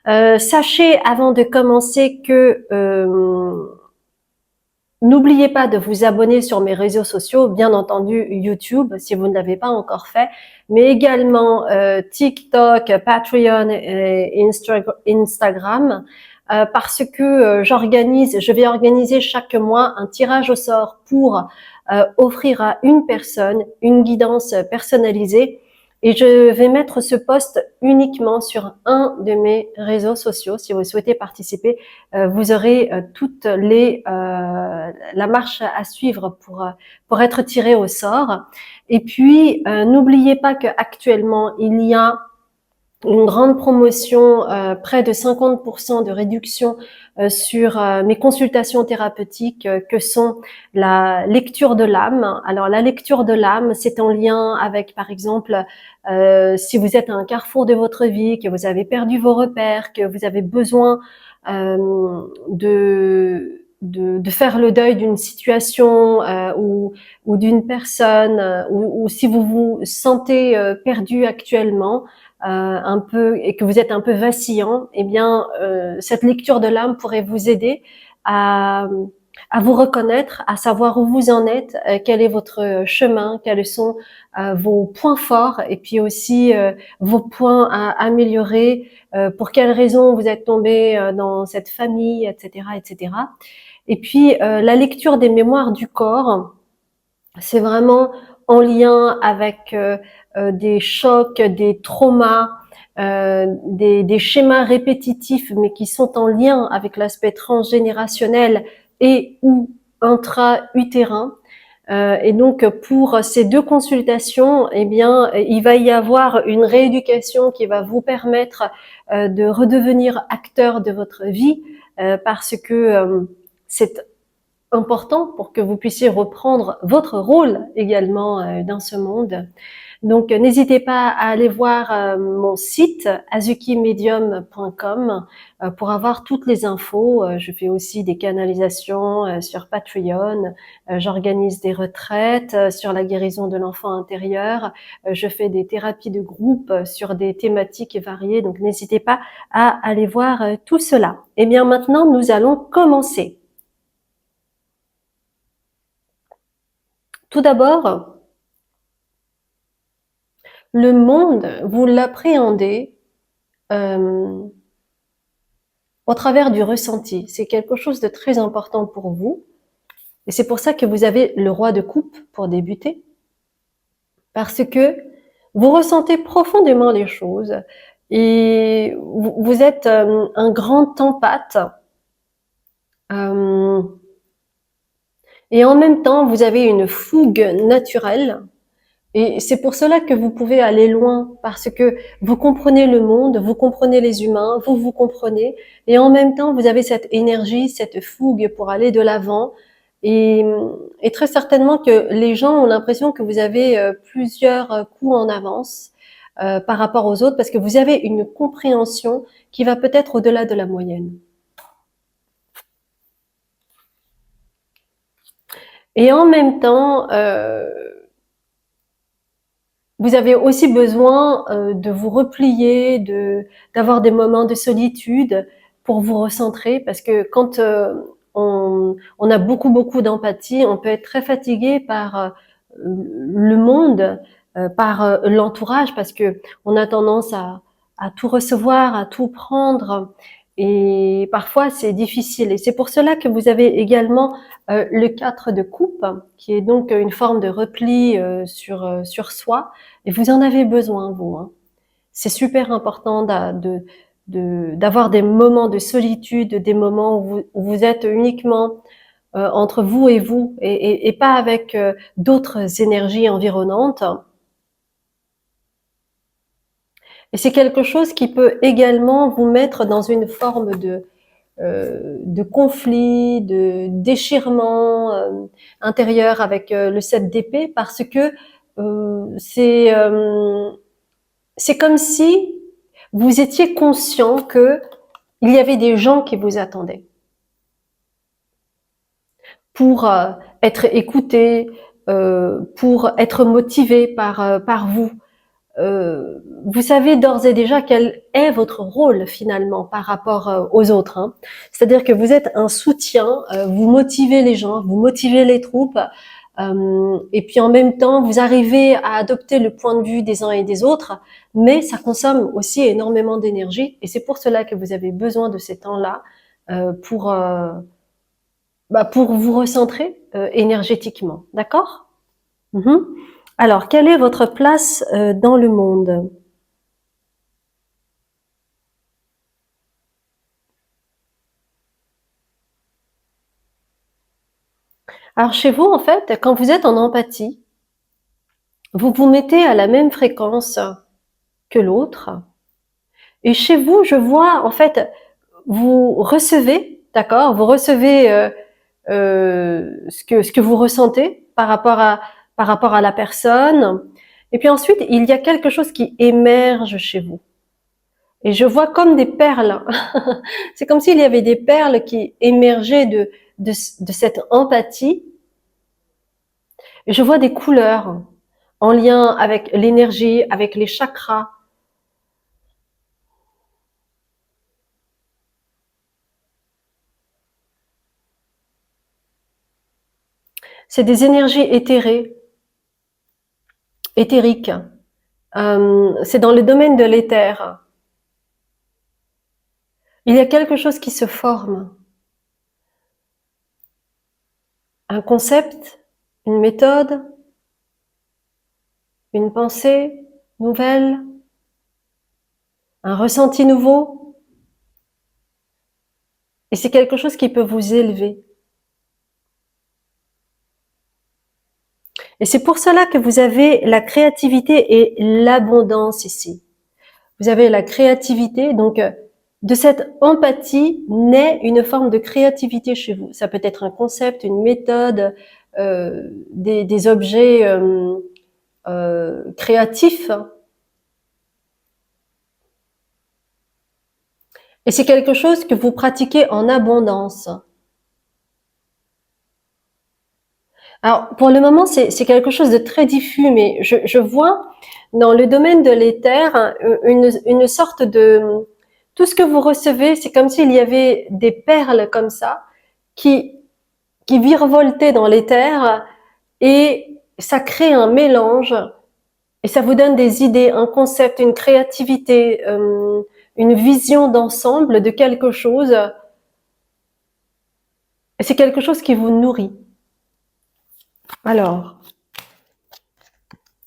A: Sachez avant de commencer que n'oubliez pas de vous abonner sur mes réseaux sociaux, bien entendu YouTube si vous ne l'avez pas encore fait, mais également TikTok, Patreon et Instagram, parce que je vais organiser chaque mois un tirage au sort pour offrir à une personne une guidance personnalisée. Et je vais mettre ce post uniquement sur un de mes réseaux sociaux. Si vous souhaitez participer, vous aurez toutes la marche à suivre pour être tiré au sort. Et puis, n'oubliez pas qu'actuellement, il y a une grande promotion, près de 50% de réduction sur mes consultations thérapeutiques que sont la lecture de l'âme. Alors la lecture de l'âme, c'est en lien avec, par exemple, si vous êtes à un carrefour de votre vie, que vous avez perdu vos repères, que vous avez besoin de faire le deuil d'une situation ou d'une personne, ou si vous vous sentez perdu actuellement, un peu et que vous êtes un peu vacillant, eh bien cette lecture de l'âme pourrait vous aider à à vous reconnaître, à savoir où vous en êtes, quel est votre chemin, quels sont vos points forts et puis aussi vos points à améliorer, pour quelles raisons vous êtes tombé dans cette famille, etc., etc. Et puis la lecture des mémoires du corps, c'est vraiment en lien avec des chocs, des traumas, des schémas répétitifs, mais qui sont en lien avec l'aspect transgénérationnel et ou intra-utérin. Et donc pour ces deux consultations, eh bien, il va y avoir une rééducation qui va vous permettre de redevenir acteur de votre vie, parce que c'est important pour que vous puissiez reprendre votre rôle également dans ce monde. Donc n'hésitez pas à aller voir mon site azukimedium.com pour avoir toutes les infos. Je fais aussi des canalisations sur Patreon, j'organise des retraites sur la guérison de l'enfant intérieur, je fais des thérapies de groupe sur des thématiques variées, donc n'hésitez pas à aller voir tout cela. Et bien maintenant, nous allons commencer. Tout d'abord, le monde, vous l'appréhendez au travers du ressenti. C'est quelque chose de très important pour vous. Et c'est pour ça que vous avez le roi de coupe pour débuter. Parce que vous ressentez profondément les choses et vous êtes un grand empathe. Et en même temps, vous avez une fougue naturelle. Et c'est pour cela que vous pouvez aller loin, parce que vous comprenez le monde, vous comprenez les humains, vous vous comprenez, et en même temps, vous avez cette énergie, cette fougue pour aller de l'avant. Et très certainement que les gens ont l'impression que vous avez plusieurs coups en avance par rapport aux autres, parce que vous avez une compréhension qui va peut-être au-delà de la moyenne. Et en même temps, vous avez aussi besoin de vous replier, d'avoir des moments de solitude pour vous recentrer, parce que quand on a beaucoup d'empathie, on peut être très fatigué par le monde, par l'entourage, parce que on a tendance à tout recevoir, à tout prendre, et parfois c'est difficile. Et c'est pour cela que vous avez également le 4 de coupe, qui est donc une forme de repli sur soi. Et vous en avez besoin, vous. Hein. C'est super important d'avoir des moments de solitude, des moments où vous êtes uniquement entre vous et vous, et pas avec d'autres énergies environnantes. Et c'est quelque chose qui peut également vous mettre dans une forme de conflit, de déchirement intérieur avec le 7 d'épée, parce que c'est comme si vous étiez conscient que il y avait des gens qui vous attendaient pour être écoutés, pour être motivés par vous. Vous savez d'ores et déjà quel est votre rôle finalement par rapport aux autres. Hein. C'est-à-dire que vous êtes un soutien, vous motivez les gens, vous motivez les troupes, et puis en même temps vous arrivez à adopter le point de vue des uns et des autres, mais ça consomme aussi énormément d'énergie, et c'est pour cela que vous avez besoin de ces temps-là pour vous recentrer énergétiquement. D'accord? Alors, quelle est votre place dans le monde? Alors chez vous, en fait, quand vous êtes en empathie, vous vous mettez à la même fréquence que l'autre. Et chez vous, je vois, en fait, vous recevez, d'accord, vous recevez ce que vous ressentez par rapport à la personne. Et puis ensuite, il y a quelque chose qui émerge chez vous. Et je vois comme des perles. C'est comme s'il y avait des perles qui émergeaient de cette empathie. Et je vois des couleurs en lien avec l'énergie, avec les chakras. c'est des énergies éthériques. C'est dans le domaine de l'éther. Il y a quelque chose qui se forme. Un concept, une méthode, une pensée nouvelle, un ressenti nouveau. Et c'est quelque chose qui peut vous élever. Et c'est pour cela que vous avez la créativité et l'abondance ici. Vous avez la créativité, donc de cette empathie naît une forme de créativité chez vous. Ça peut être un concept, une méthode, des objets créatifs. Et c'est quelque chose que vous pratiquez en abondance. Alors, pour le moment, c'est quelque chose de très diffus, mais je vois dans le domaine de l'éther une sorte de... Tout ce que vous recevez, c'est comme s'il y avait des perles comme ça qui virevoltaient dans l'éther et ça crée un mélange et ça vous donne des idées, un concept, une créativité, une vision d'ensemble de quelque chose. Et c'est quelque chose qui vous nourrit. Alors...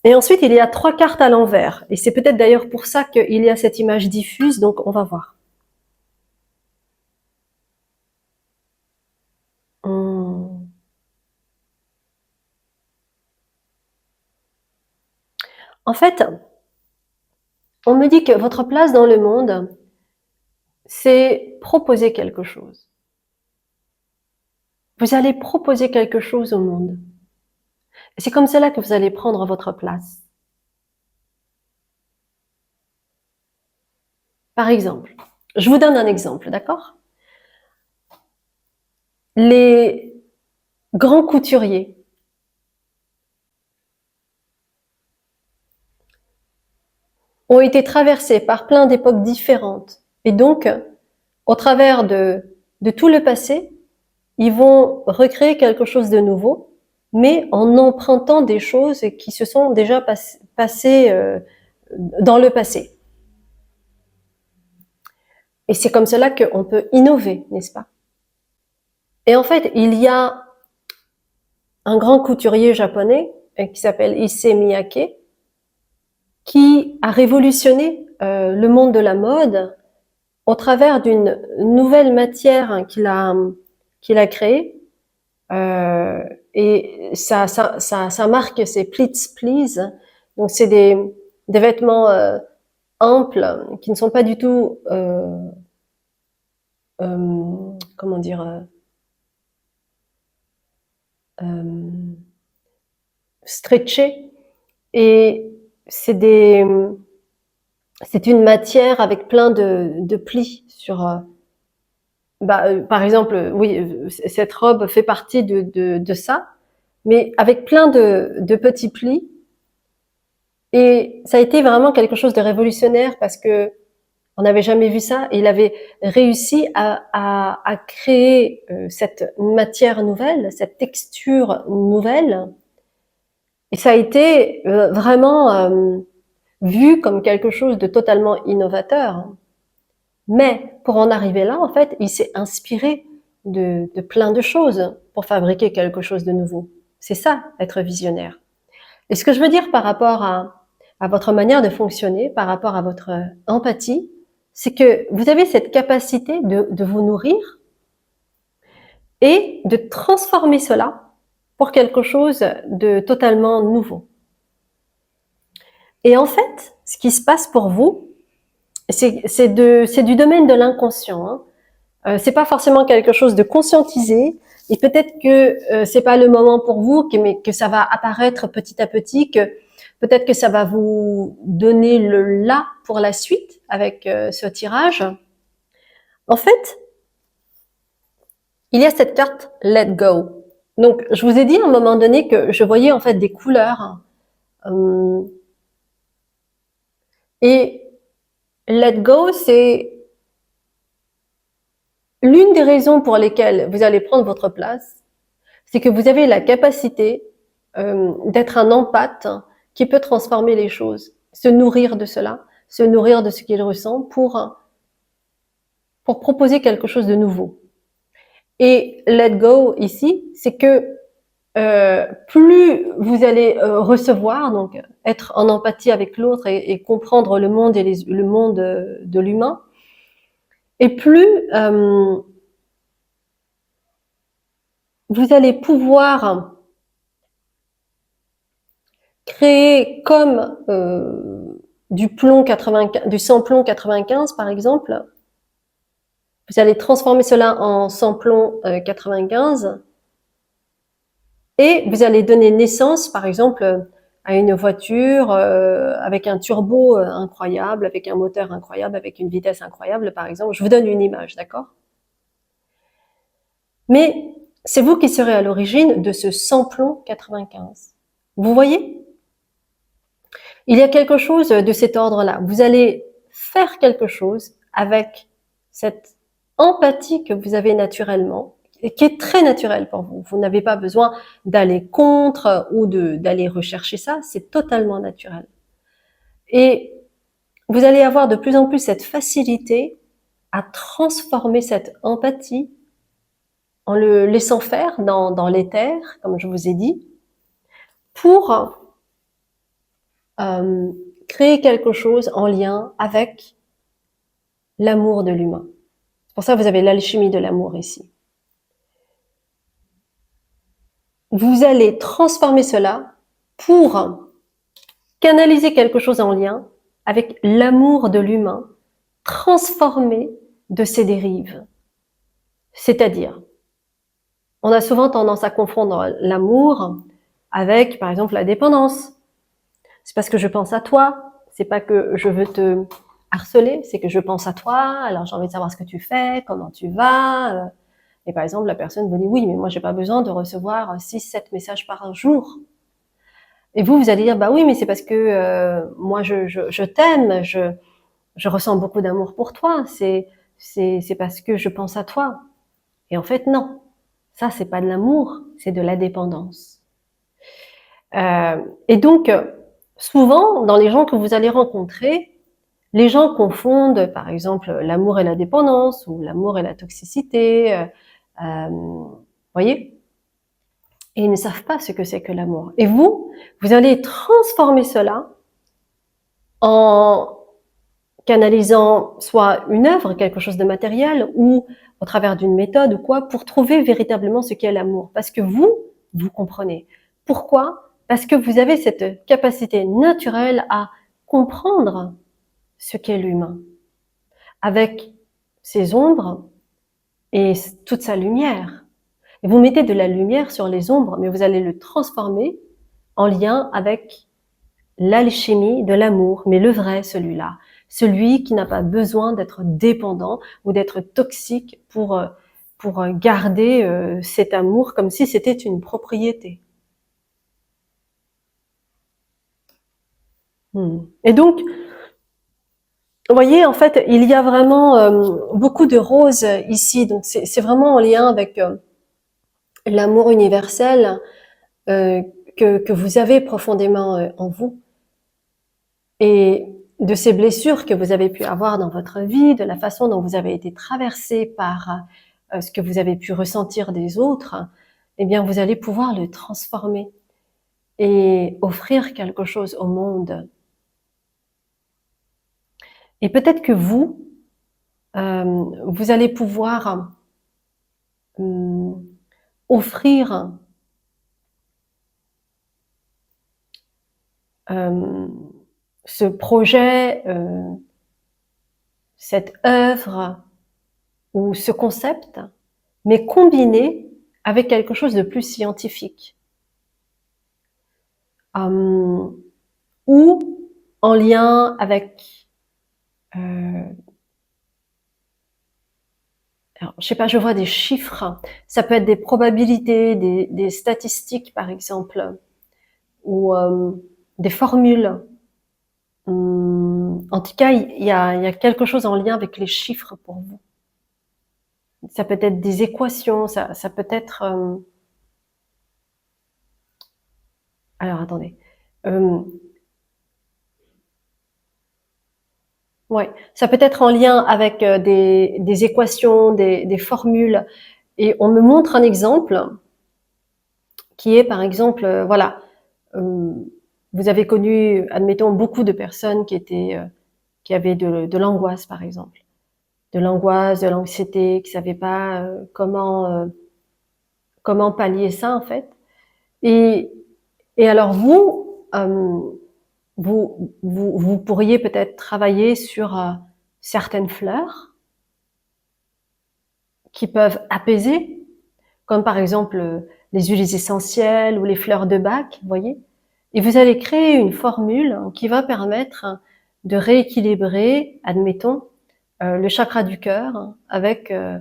A: Et ensuite, il y a 3 cartes à l'envers. Et c'est peut-être d'ailleurs pour ça qu'il y a cette image diffuse, donc on va voir. En fait, on me dit que votre place dans le monde, c'est proposer quelque chose. Vous allez proposer quelque chose au monde. Et c'est comme cela que vous allez prendre votre place. Par exemple, je vous donne un exemple, d'accord? Les grands couturiers ont été traversés par plein d'époques différentes. Et donc, au travers de tout le passé, ils vont recréer quelque chose de nouveau, mais en empruntant des choses qui se sont déjà passées dans le passé. Et c'est comme cela qu'on peut innover, n'est-ce pas? Et en fait, il y a un grand couturier japonais qui s'appelle Issey Miyake, qui a révolutionné le monde de la mode au travers d'une nouvelle matière qu'il a créée. Et sa marque, c'est Pleats Please. Donc, c'est des vêtements amples qui ne sont pas du tout, comment dire, stretchés. Et c'est une matière avec plein de plis sur... par exemple, oui, cette robe fait partie de ça, mais avec plein de petits plis. Et ça a été vraiment quelque chose de révolutionnaire parce que on n'avait jamais vu ça. Et il avait réussi à créer cette matière nouvelle, cette texture nouvelle. Et ça a été vraiment vu comme quelque chose de totalement innovateur. Mais pour en arriver là, en fait, il s'est inspiré de plein de choses pour fabriquer quelque chose de nouveau. C'est ça, être visionnaire. Et ce que je veux dire par rapport à votre manière de fonctionner, par rapport à votre empathie, c'est que vous avez cette capacité de vous nourrir et de transformer cela pour quelque chose de totalement nouveau. Et en fait, ce qui se passe pour vous, c'est du domaine de l'inconscient. C'est pas forcément quelque chose de conscientisé. Et peut-être que c'est pas le moment pour vous, mais que ça va apparaître petit à petit, que peut-être que ça va vous donner le là pour la suite avec ce tirage. En fait, il y a cette carte Let Go. Donc, je vous ai dit à un moment donné que je voyais en fait des couleurs. Et Let Go, c'est l'une des raisons pour lesquelles vous allez prendre votre place. c'est que vous avez la capacité d'être un empathe qui peut transformer les choses, se nourrir de cela, se nourrir de ce qu'il ressent pour proposer quelque chose de nouveau. Et let go ici, c'est que plus vous allez recevoir, donc être en empathie avec l'autre et comprendre le monde et le monde de l'humain, et plus vous allez pouvoir créer comme du plomb 95, du sans plomb 95 par exemple. Vous allez transformer cela en sans plomb 95 et vous allez donner naissance, par exemple, à une voiture avec un turbo incroyable, avec un moteur incroyable, avec une vitesse incroyable, par exemple. Je vous donne une image, d'accord? Mais c'est vous qui serez à l'origine de ce sans plomb 95. Vous voyez? Il y a quelque chose de cet ordre-là. Vous allez faire quelque chose avec cette empathie que vous avez naturellement et qui est très naturelle pour vous. Vous n'avez pas besoin d'aller contre ou d'aller rechercher ça, c'est totalement naturel. Et vous allez avoir de plus en plus cette facilité à transformer cette empathie en le laissant faire dans l'éther, comme je vous ai dit, pour créer quelque chose en lien avec l'amour de l'humain. C'est pour ça que vous avez l'alchimie de l'amour ici. Vous allez transformer cela pour canaliser quelque chose en lien avec l'amour de l'humain, transformé de ses dérives. C'est-à-dire, on a souvent tendance à confondre l'amour avec, par exemple, la dépendance. C'est parce que je pense à toi, c'est pas que je veux te harceler, c'est que je pense à toi, alors j'ai envie de savoir ce que tu fais, comment tu vas. Et par exemple, la personne vous dit, oui, mais moi, j'ai pas besoin de recevoir 6, 7 messages par jour. Et vous allez dire, bah oui, mais c'est parce que moi, je t'aime, je ressens beaucoup d'amour pour toi, c'est parce que je pense à toi. Et en fait, non. Ça, c'est pas de l'amour, c'est de la dépendance. Et donc, souvent, dans les gens que vous allez rencontrer, les gens confondent, par exemple, l'amour et la dépendance, ou l'amour et la toxicité, voyez? Et ils ne savent pas ce que c'est que l'amour. Et vous allez transformer cela en canalisant soit une œuvre, quelque chose de matériel, ou au travers d'une méthode ou quoi, pour trouver véritablement ce qu'est l'amour. Parce que vous comprenez. Pourquoi? Parce que vous avez cette capacité naturelle à comprendre ce qu'est l'humain, avec ses ombres et toute sa lumière. Et vous mettez de la lumière sur les ombres, mais vous allez le transformer en lien avec l'alchimie de l'amour, mais le vrai, celui-là. Celui qui n'a pas besoin d'être dépendant ou d'être toxique pour garder cet amour comme si c'était une propriété. Et donc, vous voyez, en fait, il y a vraiment beaucoup de roses ici. Donc, c'est vraiment en lien avec l'amour universel que vous avez profondément en vous. Et de ces blessures que vous avez pu avoir dans votre vie, de la façon dont vous avez été traversé par ce que vous avez pu ressentir des autres, eh bien, vous allez pouvoir le transformer et offrir quelque chose au monde. Et peut-être que vous allez pouvoir offrir ce projet, cette œuvre ou ce concept, mais combiné avec quelque chose de plus scientifique. Ou en lien avec alors, je sais pas, je vois des chiffres, ça peut être des probabilités, des statistiques par exemple, ou des formules. En tout cas, il y a quelque chose en lien avec les chiffres pour vous. Ça peut être des équations, ça peut être Alors attendez. Euh, ouais, ça peut être en lien avec des équations, des formules. Et on me montre un exemple qui est par exemple, voilà, euh, vous avez connu, admettons, beaucoup de personnes qui avaient de l'angoisse, par exemple, de l'angoisse, de l'anxiété, qui savaient pas comment pallier ça en fait. Et, et alors vous pourriez peut-être travailler sur certaines fleurs qui peuvent apaiser, comme par exemple les huiles essentielles ou les fleurs de Bach, vous voyez. Et vous allez créer une formule qui va permettre de rééquilibrer, admettons, le chakra du cœur avec euh,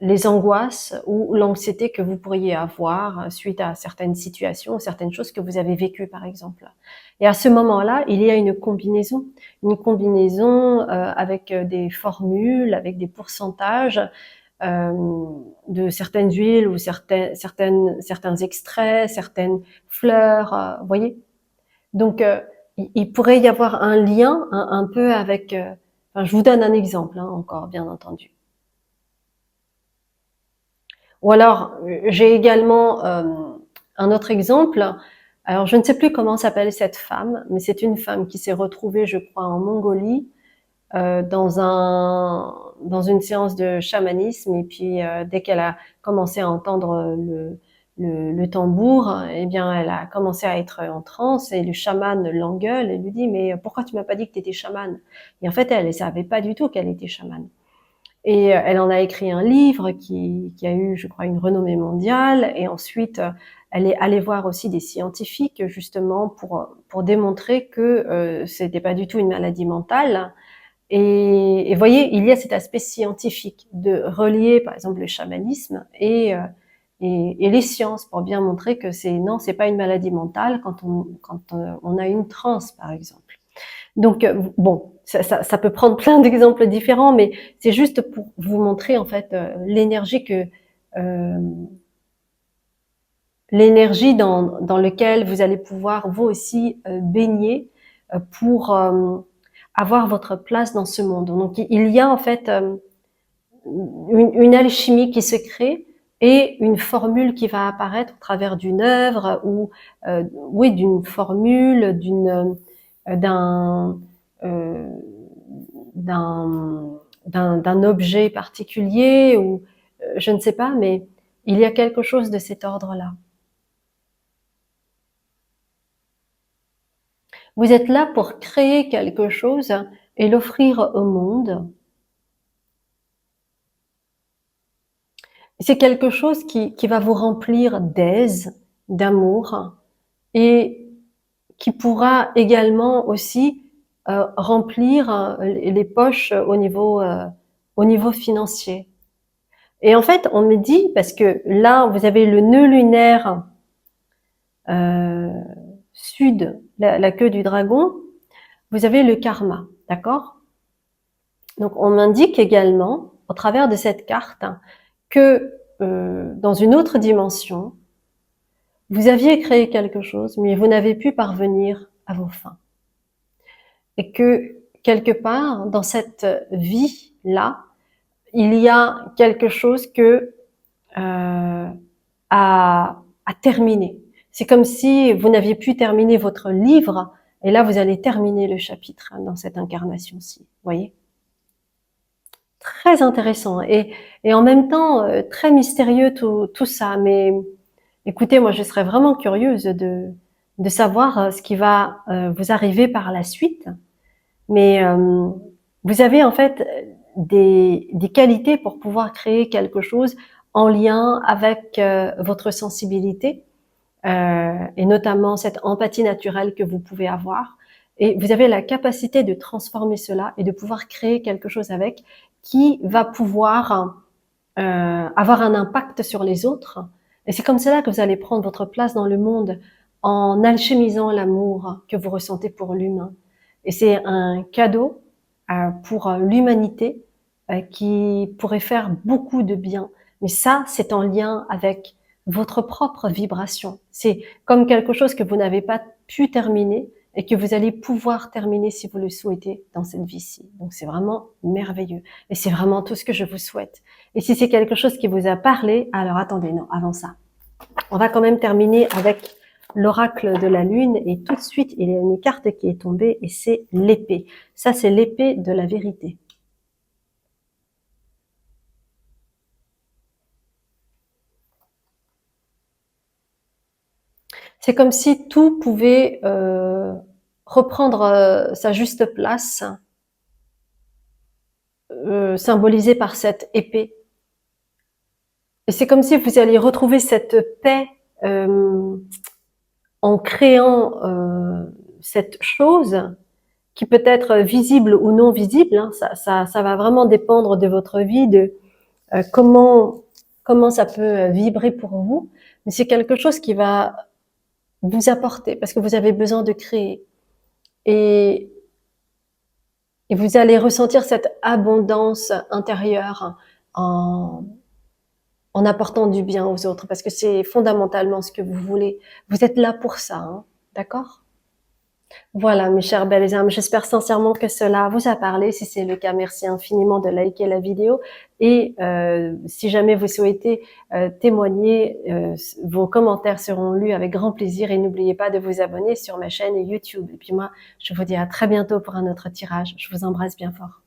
A: les angoisses ou l'anxiété que vous pourriez avoir suite à certaines situations, certaines choses que vous avez vécues, par exemple. Et à ce moment-là, il y a une combinaison avec des formules, avec des pourcentages de certaines huiles ou certains extraits, certaines fleurs, vous voyez. Donc, il pourrait y avoir un lien un peu avec. Enfin, je vous donne un exemple, hein, encore bien entendu. Ou alors, j'ai également un autre exemple. Alors, je ne sais plus comment s'appelle cette femme, mais c'est une femme qui s'est retrouvée, je crois, en Mongolie dans une séance de chamanisme. Et puis, dès qu'elle a commencé à entendre le tambour, eh bien, elle a commencé à être en transe et le chaman l'engueule et lui dit mais pourquoi tu m'as pas dit que tu étais chamane? Et en fait, elle ne savait pas du tout qu'elle était chamane. Et elle en a écrit un livre qui a eu, je crois, une renommée mondiale. Et ensuite, elle est allée voir aussi des scientifiques justement pour démontrer que c'était pas du tout une maladie mentale. Et voyez, il y a cet aspect scientifique de relier, par exemple, le chamanisme et les sciences pour bien montrer que c'est pas une maladie mentale quand on a une transe, par exemple. Donc bon, ça peut prendre plein d'exemples différents, mais c'est juste pour vous montrer en fait euh, l'énergie dans lequel vous allez pouvoir vous aussi baigner pour avoir votre place dans ce monde. Donc il y a en fait une alchimie qui se crée et une formule qui va apparaître au travers d'une œuvre ou oui d'une formule, d'un euh, d'un objet particulier ou je ne sais pas, mais il y a quelque chose de cet ordre-là. Vous êtes là pour créer quelque chose et l'offrir au monde. C'est quelque chose qui va vous remplir d'aise, d'amour et qui pourra également aussi remplir les poches au niveau financier. Et en fait, on me dit, parce que là, vous avez le nœud lunaire euh, sud, la queue du dragon, vous avez le karma, d'accord? Donc, on m'indique également, au travers de cette carte, que dans une autre dimension, vous aviez créé quelque chose, mais vous n'avez pu parvenir à vos fins. Et que quelque part, dans cette vie-là, il y a quelque chose que à terminer. C'est comme si vous n'aviez pu terminer votre livre, et là, vous allez terminer le chapitre dans cette incarnation-ci. Vous voyez? Très intéressant. Et en même temps, très mystérieux tout ça. Mais écoutez, moi, je serais vraiment curieuse de savoir ce qui va vous arriver par la suite. Mais vous avez en fait des qualités pour pouvoir créer quelque chose en lien avec votre sensibilité et notamment cette empathie naturelle que vous pouvez avoir. Et vous avez la capacité de transformer cela et de pouvoir créer quelque chose avec qui va pouvoir avoir un impact sur les autres. Et c'est comme cela que vous allez prendre votre place dans le monde en alchimisant l'amour que vous ressentez pour l'humain. Et c'est un cadeau pour l'humanité qui pourrait faire beaucoup de bien. Mais ça, c'est en lien avec votre propre vibration. C'est comme quelque chose que vous n'avez pas pu terminer et que vous allez pouvoir terminer si vous le souhaitez dans cette vie-ci. Donc c'est vraiment merveilleux. Et c'est vraiment tout ce que je vous souhaite. Et si c'est quelque chose qui vous a parlé, alors attendez, non, avant ça. On va quand même terminer avec l'oracle de la lune et tout de suite, il y a une carte qui est tombée et c'est l'épée. Ça, c'est l'épée de la vérité. C'est comme si tout pouvait reprendre sa juste place, symbolisée par cette épée. Et c'est comme si vous alliez retrouver cette paix en créant cette chose qui peut être visible ou non visible. Hein, ça va vraiment dépendre de votre vie, de comment ça peut vibrer pour vous. Mais c'est quelque chose qui va vous apporter parce que vous avez besoin de créer. Et vous allez ressentir cette abondance intérieure en apportant du bien aux autres, parce que c'est fondamentalement ce que vous voulez. Vous êtes là pour ça, hein, d'accord? Voilà, mes chères belles âmes, j'espère sincèrement que cela vous a parlé. Si c'est le cas, merci infiniment de liker la vidéo. Et si jamais vous souhaitez témoigner, vos commentaires seront lus avec grand plaisir. Et n'oubliez pas de vous abonner sur ma chaîne YouTube. Et puis moi, je vous dis à très bientôt pour un autre tirage. Je vous embrasse bien fort.